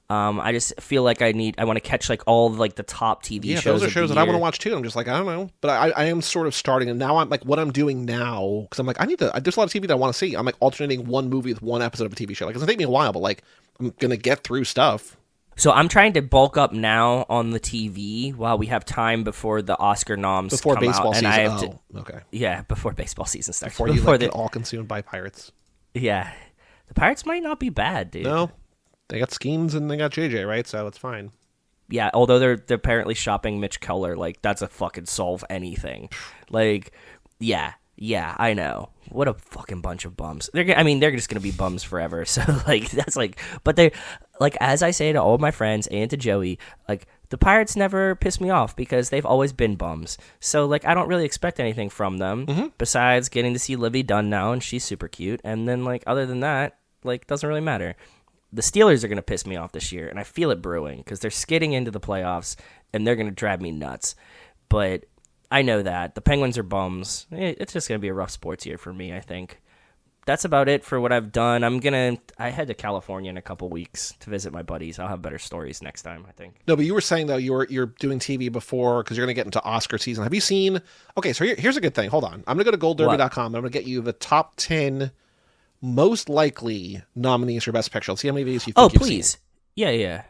I just feel like I want to catch like all like the top TV shows. Those are shows that I want to watch too. I'm just like, I don't know, but I am sort of starting, and now I'm like, what I'm doing now, because I'm like, there's a lot of TV that I want to see. I'm like alternating one movie with one episode of a TV show. Like it's gonna take me a while, but like I'm gonna get through stuff. So I'm trying to bulk up now on the TV while we have time before the Oscar noms before come baseball out. season. And I have okay. Yeah, before baseball season starts. Before you get all consumed by Pirates. Yeah, the Pirates might not be bad, dude. No. They got Skeens and they got JJ, right? So it's fine. Yeah, although they're apparently shopping Mitch Keller, like that's a fucking solve anything. Like, yeah, I know. What a fucking bunch of bums. They're just gonna be bums forever. So like that's like, but they like as I say to all my friends and to Joey, like the Pirates never piss me off because they've always been bums. So like I don't really expect anything from them besides getting to see Livy Dunn now, and she's super cute. And then like other than that, like doesn't really matter. The Steelers are going to piss me off this year, and I feel it brewing because they're skidding into the playoffs, and they're going to drive me nuts. But I know that. The Penguins are bums. It's just going to be a rough sports year for me, I think. That's about it for what I've done. I head to California in a couple weeks to visit my buddies. I'll have better stories next time, I think. No, but you were saying, though, you're doing TV before because you're going to get into Oscar season. Have you seen... Okay, so here's a good thing. Hold on. I'm going to go to goldderby.com, and I'm going to get you the top 10... most likely nominees for Best Picture. Let's see how many of these you think you've please. seen. Yeah.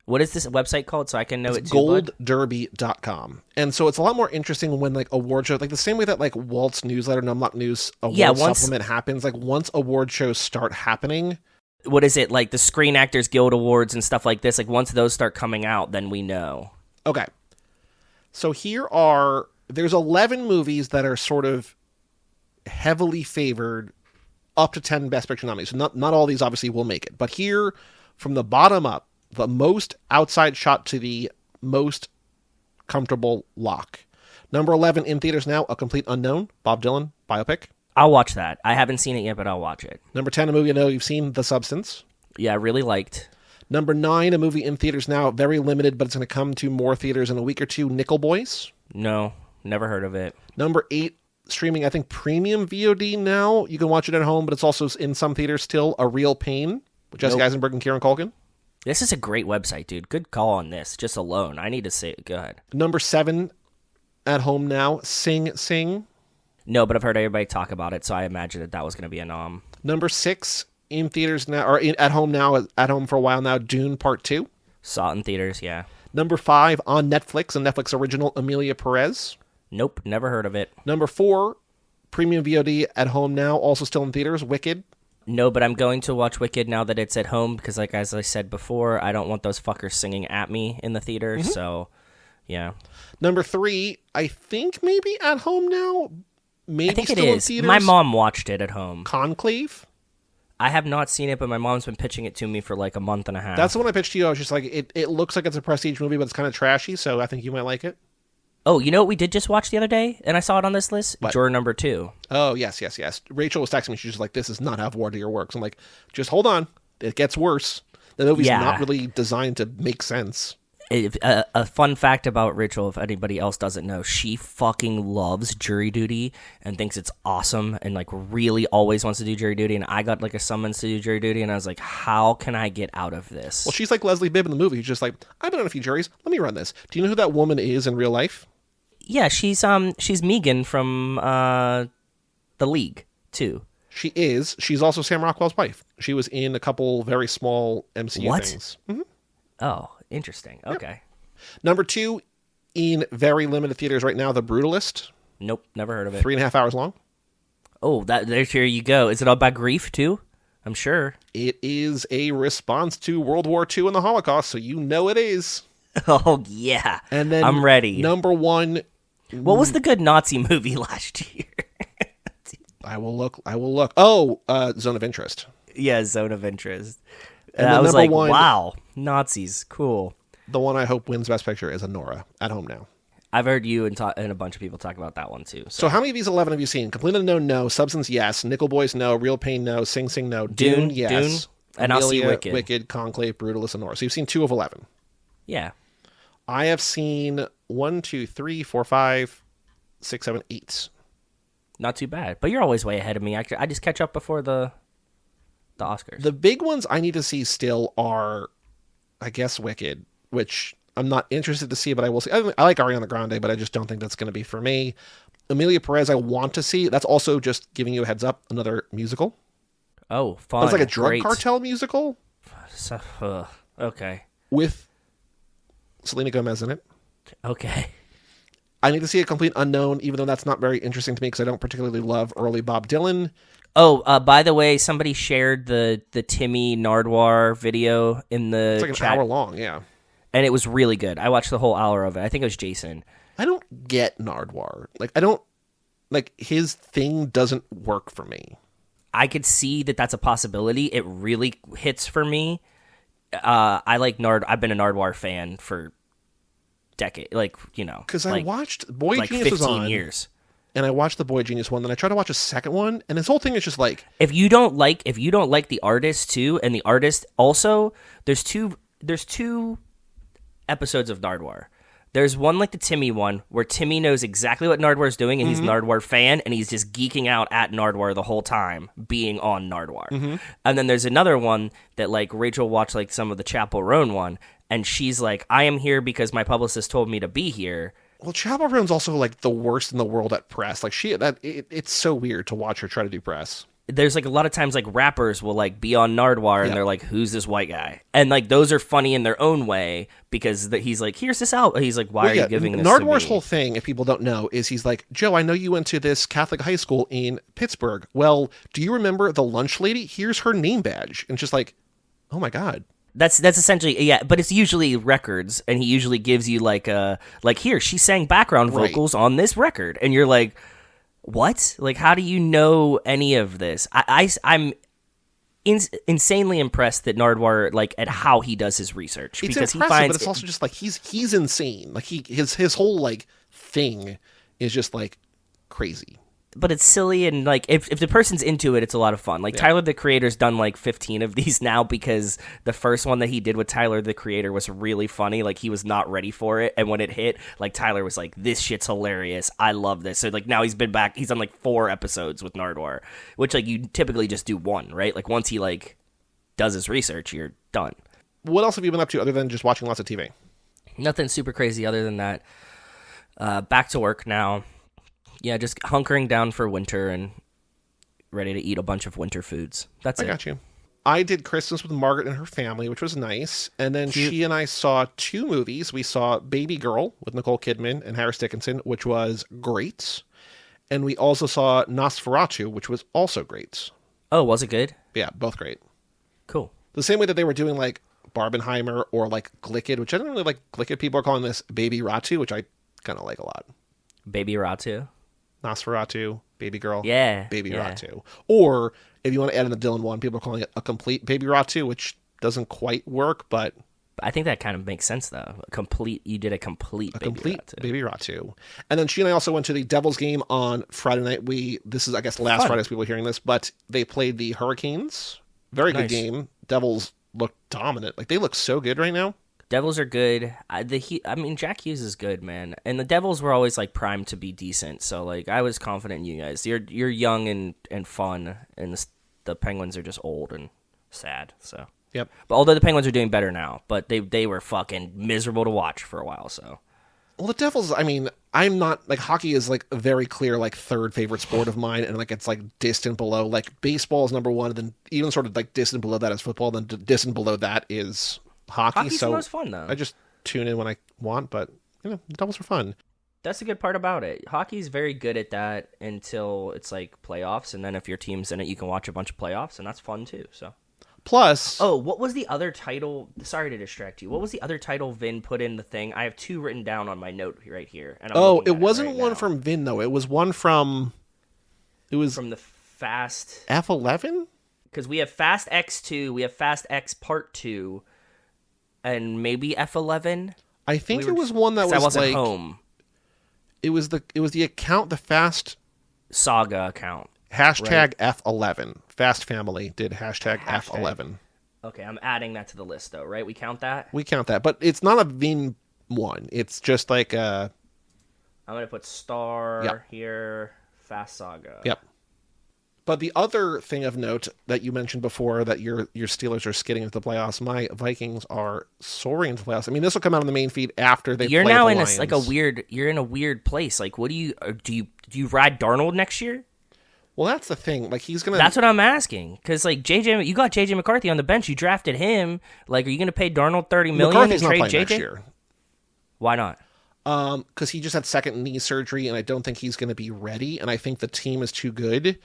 What is this website called so I can know it's it too, bud? goldderby.com. And so it's a lot more interesting when like award shows, like the same way that like Walt's newsletter, Numlock News award supplement happens, like once award shows start happening. What is it, like the Screen Actors Guild Awards and stuff like this? Like once those start coming out, then we know. Okay. So there's 11 movies that are sort of heavily favored up to 10 Best Picture nominees. So not all these obviously will make it. But here, from the bottom up, the most outside shot to the most comfortable lock. Number 11 in theaters now, A Complete Unknown, Bob Dylan, biopic. I'll watch that. I haven't seen it yet, but I'll watch it. Number 10, a movie I know you've seen, The Substance. Yeah, I really liked. Number 9, a movie in theaters now, very limited, but it's going to come to more theaters in a week or two, Nickel Boys. No, never heard of it. Number 8, streaming, I think, premium VOD now. You can watch it at home, but it's also in some theaters still, A Real Pain, with Jesse Eisenberg and Kieran Culkin. This is a great website, dude. Good call on this, just alone. I need to say it. Go ahead. Number 7, at home now, Sing Sing. No, but I've heard everybody talk about it, so I imagine that was going to be a nom. Number 6, in theaters now, or at home now, at home for a while now, Dune Part 2. Saw it in theaters, yeah. Number 5, on Netflix, a Netflix original, Amelia Perez. Nope, never heard of it. Number 4, premium VOD at home now, also still in theaters, Wicked. No, but I'm going to watch Wicked now that it's at home because, like as I said before, I don't want those fuckers singing at me in the theater. So, yeah. Number 3, I think maybe at home now, maybe I think still it in is. theaters. My mom watched it at home. Conclave. I have not seen it, but my mom's been pitching it to me for like a month and a half. That's the one I pitched to you. I was just like, it looks like it's a prestige movie, but it's kind of trashy, so I think you might like it. Oh, you know what we did just watch the other day, and I saw it on this list? What? Juror number 2. Oh, yes. Rachel was texting me. She's just like, this is not how voir dire works. I'm like, just hold on. It gets worse. The movie's not really designed to make sense. A fun fact about Rachel, if anybody else doesn't know, she fucking loves jury duty and thinks it's awesome and like really always wants to do jury duty. And I got like a summons to do jury duty, and I was like, how can I get out of this? Well, she's like Leslie Bibb in the movie. She's just like, I've been on a few juries. Let me run this. Do you know who that woman is in real life? Yeah, she's Megan from The League too. She is. She's also Sam Rockwell's wife. She was in a couple very small MCU things. Mm-hmm. Oh, interesting. Okay. Yep. Number 2, in very limited theaters right now, The Brutalist. Nope, never heard of it. 3.5 hours long. Oh, here you go. Is it all about grief too? I'm sure. It is a response to World War II and the Holocaust, so you know it is. Oh yeah. And then I'm ready. Number 1. What was the good Nazi movie last year? I will look. Oh, Zone of Interest. Yeah, Zone of Interest. And I was like, 1, wow, Nazis, cool. The one I hope wins Best Picture is Anora, at home now. I've heard you and a bunch of people talk about that one too. So how many of these 11 have you seen? Complete Unknown, no. Substance, yes. Nickel Boys, no. Real Pain, no. Sing Sing, no. Dune, yes. Dune, and I'll see Wicked, Conclave, Brutalist, and Nora. So you've seen 2 of 11. Yeah. I have seen 1, 2, 3, 4, 5, 6, 7, 8. Not too bad. But you're always way ahead of me. I just catch up before the Oscars. The big ones I need to see still are, I guess, Wicked, which I'm not interested to see, but I will see. I like Ariana Grande, but I just don't think that's going to be for me. Emilia Perez, I want to see. That's also, just giving you a heads up, another musical. Oh, fun. It's like a drug Great. cartel musical. Okay. With Selena Gomez in it. Okay. I need to see A Complete Unknown, even though that's not very interesting to me because I don't particularly love early Bob Dylan. Oh, by the way, somebody shared the Timmy Nardwuar video in the It's like an chat, hour long, yeah. and it was really good. I watched the whole hour of it. I think it was Jason. I don't get Nardwuar. I don't, his thing doesn't work for me. I could see that that's a possibility. It really hits for me. I like I've been a Nardwuar fan for decades, Because I watched Boy Genius 15 was on, years. And I watched the Boy Genius one. Then I tried to watch a second one, and his whole thing is just if you don't like the artist too, and the artist also, there's two episodes of Nardwuar. There's one like the Timmy one where Timmy knows exactly what Nardwuar's doing, and he's a Nardwuar fan, and he's just geeking out at Nardwuar the whole time, being on Nardwuar. And then there's another one that Rachel watched some of the Chappell Roan one, and she's like, I am here because my publicist told me to be here. Well, Chappell Roan's also the worst in the world at press. It's so weird to watch her try to do press. There's a lot of times rappers will be on Nardwuar and they're like, who's this white guy? And those are funny in their own way because he's like, here's this out. He's like, why are you giving this Nardwuar's to me? whole thing, if people don't know, is he's like, Joe, I know you went to this Catholic high school in Pittsburgh. Well, do you remember the lunch lady? Here's her name badge. And just oh my God. That's essentially, yeah, but it's usually records, and he usually gives you here, she sang background vocals on this record, and you're like, what? How do you know any of this? I'm insanely impressed that Nardwuar, at how he does his research. It's because impressive, he finds but it's also just he's insane. His whole thing is just crazy. But it's silly, and if the person's into it, it's a lot of fun. Tyler the Creator's done 15 of these now because the first one that he did with Tyler the Creator was really funny. He was not ready for it, and when it hit, Tyler was like, "This shit's hilarious. I love this." So now he's been back. He's done 4 episodes with Nardwuar, which you typically just do one, right? Once he does his research, you're done. What else have you been up to other than just watching lots of TV? Nothing super crazy other than that. Back to work now. Yeah, just hunkering down for winter and ready to eat a bunch of winter foods. That's it. I got you. I did Christmas with Margaret and her family, which was nice. And then she and I saw 2 movies. We saw Baby Girl with Nicole Kidman and Harris Dickinson, which was great. And we also saw Nosferatu, which was also great. Oh, was it good? Yeah, both great. Cool. The same way that they were doing Barbenheimer or Glicked, which I don't really like Glicked. People are calling this Baby Ratu, which I kind of like a lot. Baby Ratu? Nosferatu, Baby Girl, Baby Ratu. Or, if you want to add in the Dylan one, people are calling it a complete Baby Ratu, which doesn't quite work, but... I think that kind of makes sense, though. You did a complete Baby Ratu. And then she and I also went to the Devils game on Friday night. This is, I guess, last Friday as people are hearing this, but they played the Hurricanes. Very good game. Devils look dominant. They look so good right now. Devils are good. Jack Hughes is good, man. And the Devils were always primed to be decent. So I was confident in you guys. You're young and fun, and the Penguins are just old and sad. So yep. But although the Penguins are doing better now, but they were fucking miserable to watch for a while. So. Well, the Devils. I'm not hockey is a very clear third favorite sport of mine, and it's distant below. Baseball is number 1, and then even sort of distant below that is football. Then distant below that is hockey. Hockey's the most fun, though. I just tune in when I want, but the Devils are fun. That's the good part about it. Hockey's very good at that until it's playoffs, and then if your team's in it, you can watch a bunch of playoffs, and that's fun too. So, plus, what was the other title? Sorry to distract you. What was the other title Vin put in the thing? I have 2 written down on my note right here. And it wasn't one from Vin though. It was one from. It was from the Fast F11. Because we have Fast X2, we have Fast X Part 2. And maybe F11. I think it was one that was I wasn't home. It was the account, the Fast Saga account. Hashtag F11. Fast Family did hashtag F11. Okay, I'm adding that to the list, though, right? We count that? We count that, but it's not a Vin one. It's just like a... I'm going to put star Yep. here, Fast Saga. Yep. But the other thing of note that you mentioned before, that your Steelers are skidding into the playoffs, my Vikings are soaring into the playoffs. I mean, this will come out on the main feed after they You're play now the in Lions. you're in a weird place. Like, what do you ride Darnold next year? Well, that's the thing. Like, he's gonna. That's what I'm asking. Because like you got JJ McCarthy on the bench. You drafted him. Like, are you going to pay Darnold $30 million McCarthy's and not trade playing JJ? next year. Why not? Because he just had second knee surgery, and I don't think he's going to be ready. And I think the team is too good.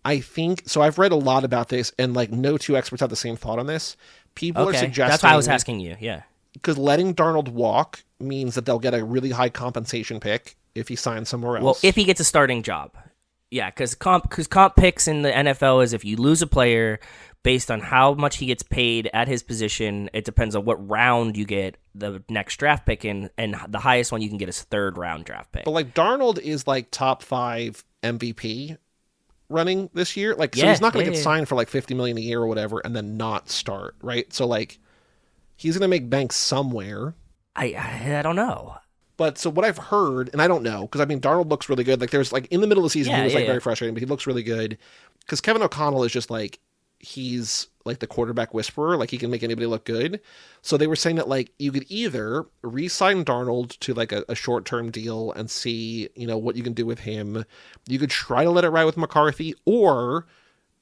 I think so. I've read a lot about this, and like no two experts have the same thought on this. People are suggesting That's why I was asking you. Yeah, because letting Darnold walk means that they'll get a really high compensation pick if he signs somewhere else. well, if he gets a starting job, yeah, because comp picks in the NFL is if you lose a player based on how much he gets paid at his position. It depends on what round you get the next draft pick in, and the highest one you can get is third round draft pick. But like Darnold is like top 5 MVP running this year. Like, so Yeah, he's not going to yeah, get yeah. signed for like $50 million a year or whatever and then not start, right? So like he's going to make bank somewhere. I don't know. But so what I've heard, and I don't know, because I mean, Darnold looks really good. Like there's like in the middle of the season, he was like very frustrating, but he looks really good because Kevin O'Connell is just like, he's like the quarterback whisperer. Like he can make anybody look good. So they were saying that like you could either re-sign Darnold to like a short-term deal and see, you know, what you can do with him. You could try to let it ride with McCarthy, or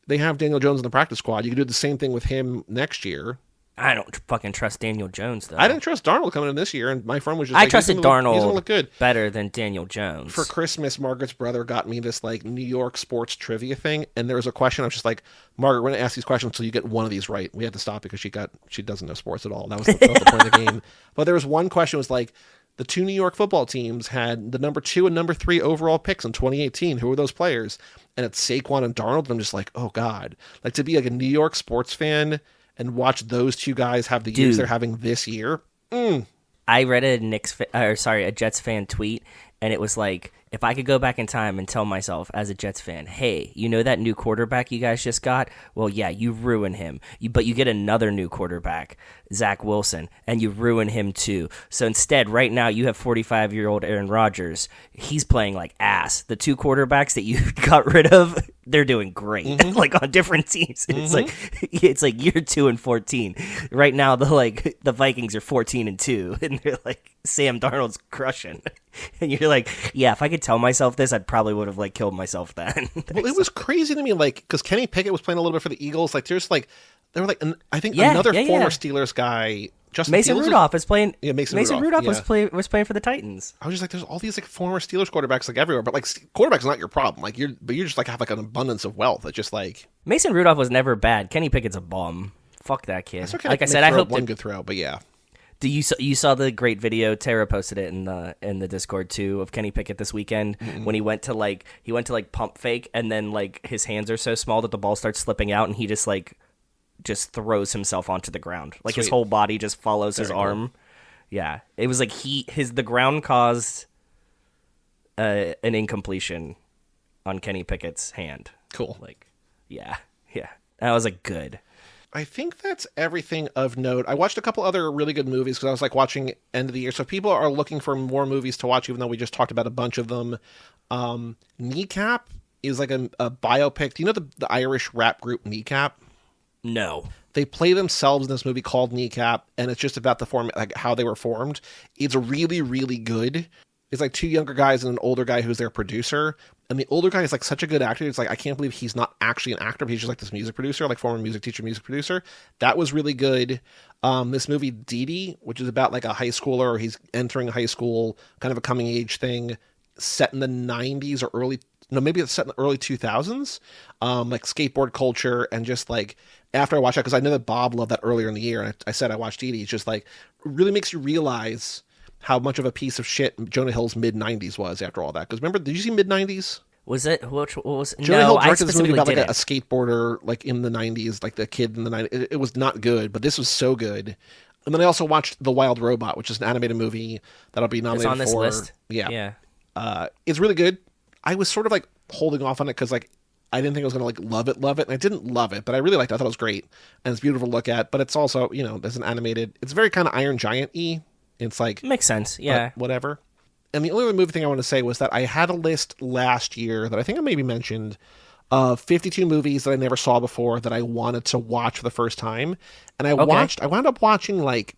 they have Daniel Jones in the practice squad. You could do the same thing with him next year. I don't fucking trust Daniel Jones, though. I didn't trust Darnold coming in this year, and my friend was just I like, trusted he's gonna Darnold look good. better than Daniel Jones. For Christmas, Margaret's brother got me this like New York sports trivia thing, and there was a question. I was just like, Margaret, we're gonna ask these questions until you get one of these right. We had to stop because she doesn't know sports at all. That was the point of the game. But there was one question was like, the 2 New York football teams had the number 2 and number 3 overall picks in 2018. Who were those players? And it's Saquon and Darnold. And I'm just like, oh God, like to be like a New York sports fan and watch those two guys have the years they're having this year. I read a Jets fan tweet, and it was like, if I could go back in time and tell myself as a Jets fan, hey, you know that new quarterback you guys just got? Well, yeah, you ruin him. But you get another new quarterback, Zach Wilson, and you ruin him too. So instead, right now, you have 45-year-old Aaron Rodgers. He's playing like ass. The 2 quarterbacks that you got rid of, they're doing great, like on different teams. It's like year 2 and 14. Right now, the Vikings are 14-2, and they're like, Sam Darnold's crushing. And you're like, yeah, if I could tell myself this, I probably would have like killed myself then. Well, it was crazy to me, like, because Kenny Pickett was playing a little bit for the Eagles. Like, there's like, they were like, I think another former Steelers guy, Justin Mason Fields Rudolph is playing. Yeah, Mason Rudolph yeah. was playing for the Titans. I was just like, there's all these like former Steelers quarterbacks like everywhere, but like quarterbacks not your problem. Like you're just like have like an abundance of wealth. It's just like Mason Rudolph was never bad. Kenny Pickett's a bum. Fuck that kid. okay, like I said, I hope one good throw, but yeah. Do you saw the great video? Tara posted it in the Discord too of Kenny Pickett this weekend when he went to pump fake, and then like his hands are so small that the ball starts slipping out, and he just throws himself onto the ground. Like his whole body just follows his arm. Yeah, it was like the ground caused an incompletion on Kenny Pickett's hand. Cool. Like, yeah. And I was like, good. I think that's everything of note. I watched a couple other really good movies because I was like watching end of the year. So if people are looking for more movies to watch, even though we just talked about a bunch of them. Kneecap is like a biopic. Do you know the Irish rap group Kneecap? No. They play themselves in this movie called Kneecap, and it's just about the form, like how they were formed. It's really, really good. It's like 2 younger guys and an older guy who's their producer. And the older guy is like such a good actor. It's like, I can't believe he's not actually an actor, but he's just like this music producer, like former music teacher, music producer. That was really good. This movie, Dee Dee, which is about like a high schooler, or he's entering high school, kind of a coming age thing, set in the 90s or maybe it's set in the early 2000s, like skateboard culture. And just like, after I watched that, because I know that Bob loved that earlier in the year, and I said I watched Dee Dee, it's just like, really makes you realize how much of a piece of shit Jonah Hill's mid-90s was after all that. Because remember, did you see mid-90s? Was it? What was? Jonah No, Hill I directed this movie specifically about like didn't. a skateboarder like in the 90s, like the kid in the 90s. It was not good, but this was so good. And then I also watched The Wild Robot, which is an animated movie that'll be nominated It's on this for... list? Yeah. Yeah. It's really good. I was sort of like holding off on it because like I didn't think I was going to like love it. And I didn't love it, but I really liked it. I thought it was great. And it's beautiful to look at, but it's also, you know, there's an animated, it's very kind of Iron Giant-y. It's like... Makes sense, yeah. Whatever. And the only other movie thing I want to say was that I had a list last year that I think I maybe mentioned of 52 movies that I never saw before that I wanted to watch for the first time. And I wound up watching like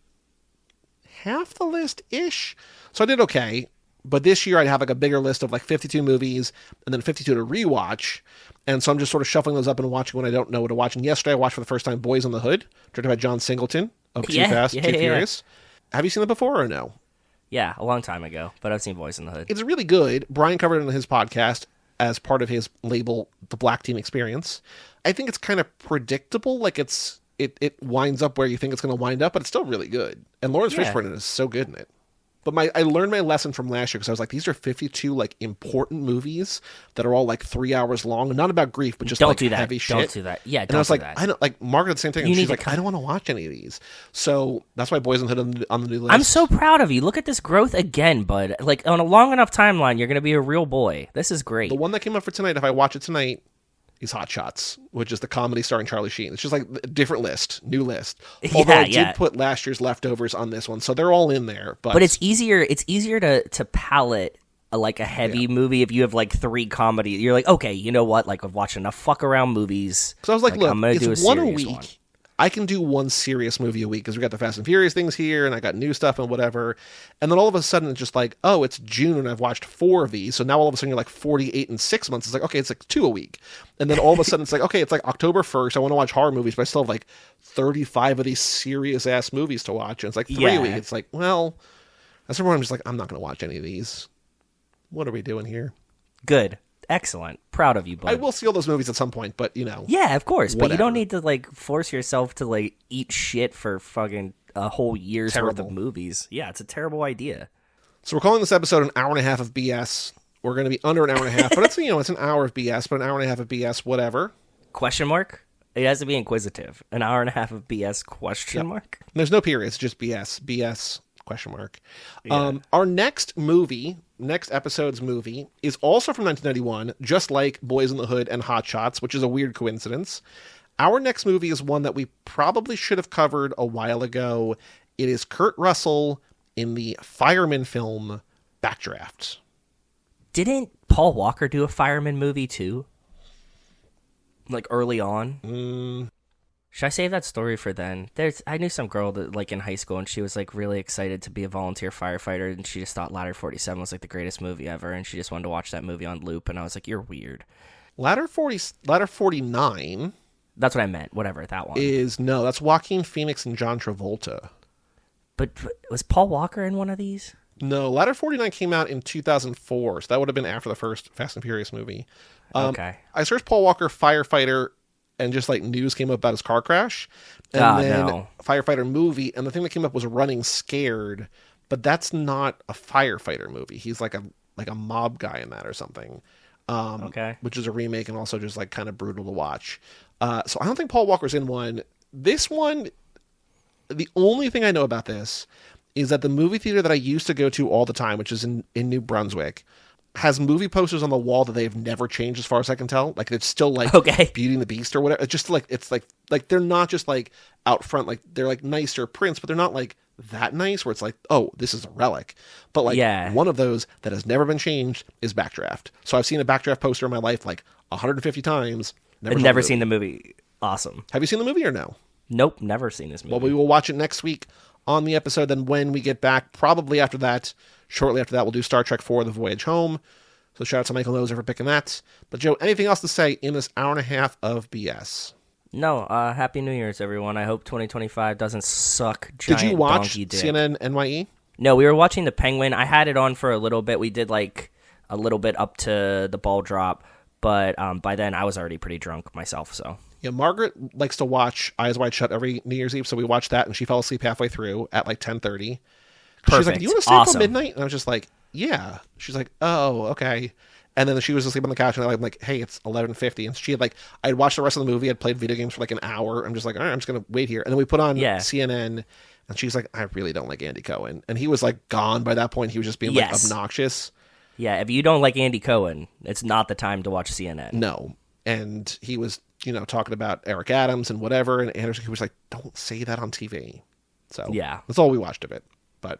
half the list-ish. So I did okay. But this year I'd have like a bigger list of like 52 movies and then 52 to rewatch. And so I'm just sort of shuffling those up and watching when I don't know what to watch. And yesterday I watched for the first time Boys in the Hood, directed by John Singleton of Too Fast, Too Furious. Have you seen it before or no? Yeah, a long time ago, but I've seen Boys in the Hood. It's really good. Brian covered it on his podcast as part of his label, The Black Team Experience. I think it's kind of predictable. Like it winds up where you think it's going to wind up, but it's still really good. And Lawrence Fishburne is so good in it. But I learned my lesson from last year because I was like, these are 52 like important movies that are all like 3 hours long. Not about grief, but just like heavy shit. Don't do that. Yeah, and I was like, I don't like Margaret the same thing. And she's like, I don't want to watch any of these. So that's why Boys in the Hood on the new list. I'm so proud of you. Look at this growth again, bud. Like on a long enough timeline, you're gonna be a real boy. This is great. The one that came up for tonight, if I watch it tonight, is Hot Shots, which is the comedy starring Charlie Sheen. It's just like a different list, new list. Although I did put last year's leftovers on this one, so they're all in there. But it's easier. It's easier to palate like a heavy movie if you have like 3 comedy. You're like, okay, you know what? Like I've watched enough fuck around movies. So I was like, look, I'm gonna do it's a one a serious week. one. I can do one serious movie a week because we got the Fast and Furious things here, and I got new stuff and whatever. And then all of a sudden, it's just like, oh, it's June, and I've watched 4 of these. So now all of a sudden, you're like 48 in 6 months. It's like, okay, it's like 2 a week. And then all of a sudden, it's like, okay, it's like October 1st. I want to watch horror movies, but I still have like 35 of these serious ass movies to watch. And it's like 3 a week. It's like, well, that's where I'm just like, I'm not going to watch any of these. What are we doing here? Good. Excellent. Proud of you, bud. I will see all those movies at some point, but you know. Yeah, of course. Whatever. But you don't need to like force yourself to like eat shit for fucking a whole year's worth of movies. Yeah, it's a terrible idea. So we're calling this episode an hour and a half of BS. We're going to be under an hour and a half, but it's, you know, it's an hour of BS, but an hour and a half of BS, whatever. Question mark? It has to be inquisitive. An hour and a half of BS question mark? There's no period. It's just BS. BS question mark. Yeah. Our next episode's movie is also from 1991, just like Boys in the Hood and Hot Shots, which is a weird coincidence. Our next movie is one that we probably should have covered a while ago. It is Kurt Russell in the fireman film Backdraft. Didn't Paul Walker do a fireman movie too? Like early on? Should I save that story for then? I knew some girl that like in high school, and she was like really excited to be a volunteer firefighter, and she just thought Ladder 47 was like the greatest movie ever, and she just wanted to watch that movie on loop. And I was like, "You're weird." Ladder 49. That's what I meant. Whatever that one that's Joaquin Phoenix and John Travolta. But was Paul Walker in one of these? No, Ladder 49 came out in 2004, so that would have been after the first Fast and Furious movie. Okay. I searched Paul Walker firefighter, and just like news came up about his car crash, and then firefighter movie, and the thing that came up was Running Scared, but that's not a firefighter movie. He's like a mob guy in that or something. Which is a remake and also just like kind of brutal to watch. So I don't think Paul Walker's in one. This one, the only thing I know about this is that the movie theater that I used to go to all the time, which is in New Brunswick, has movie posters on the wall that they've never changed as far as I can tell. Like it's still like Beauty and the Beast or whatever. It's just like, it's like they're not just like out front, like they're like nicer prints, but they're not like that nice where it's like, oh, this is a relic. But like one of those that has never been changed is Backdraft. So I've seen a Backdraft poster in my life like 150 times. Never seen the movie. Awesome. Have you seen the movie or no? Nope, never seen this movie. Well, we will watch it next week on the episode. Then when we get back, probably after that, shortly after that, we'll do Star Trek IV, The Voyage Home. So shout out to Michael Noser for picking that. But Joe, anything else to say in this hour and a half of BS? No. Happy New Year's, everyone. I hope 2025 doesn't suck. Did you watch CNN NYE? No, we were watching The Penguin. I had it on for a little bit. We did like a little bit up to the ball drop, but by then I was already pretty drunk myself. So yeah, Margaret likes to watch Eyes Wide Shut every New Year's Eve, so we watched that, and she fell asleep halfway through at like 10:30. She's like, "Do you want to stay until midnight?" And I was just like, "Yeah." She's like, "Oh, okay." And then she was asleep on the couch, and I'm like, "Hey, it's 11:50." And she had like, I had watched the rest of the movie. I'd played video games for like an hour. I'm just like, all right, I'm just gonna wait here. And then we put on CNN, and she's like, "I really don't like Andy Cohen," and he was like gone by that point. He was just being like obnoxious. Yeah, if you don't like Andy Cohen, it's not the time to watch CNN. No. And he was, talking about Eric Adams and whatever, and Anderson was like, don't say that on TV. So Yeah. that's all we watched of it. But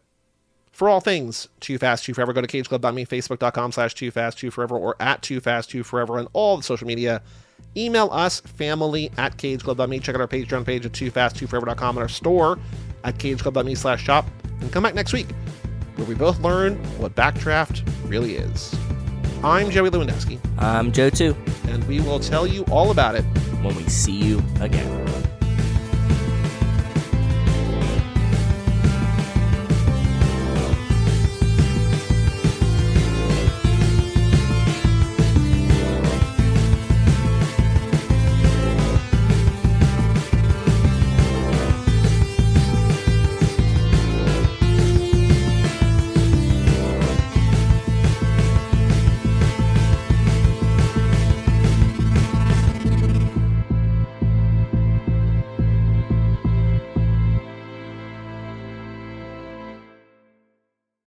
for all things Too Fast, Too Forever, go to cageclub.me, facebook.com/toofast2forever, or at toofast2forever on all the social media. Email us, family@cageclub.me. Check out our Patreon page at toofast2forever.com and our store at cageclub.me/shop. And come back next week, where we both learn what Backdraft really is. I'm Joey Lewandowski. I'm Joe too. And we will tell you all about it when we see you again.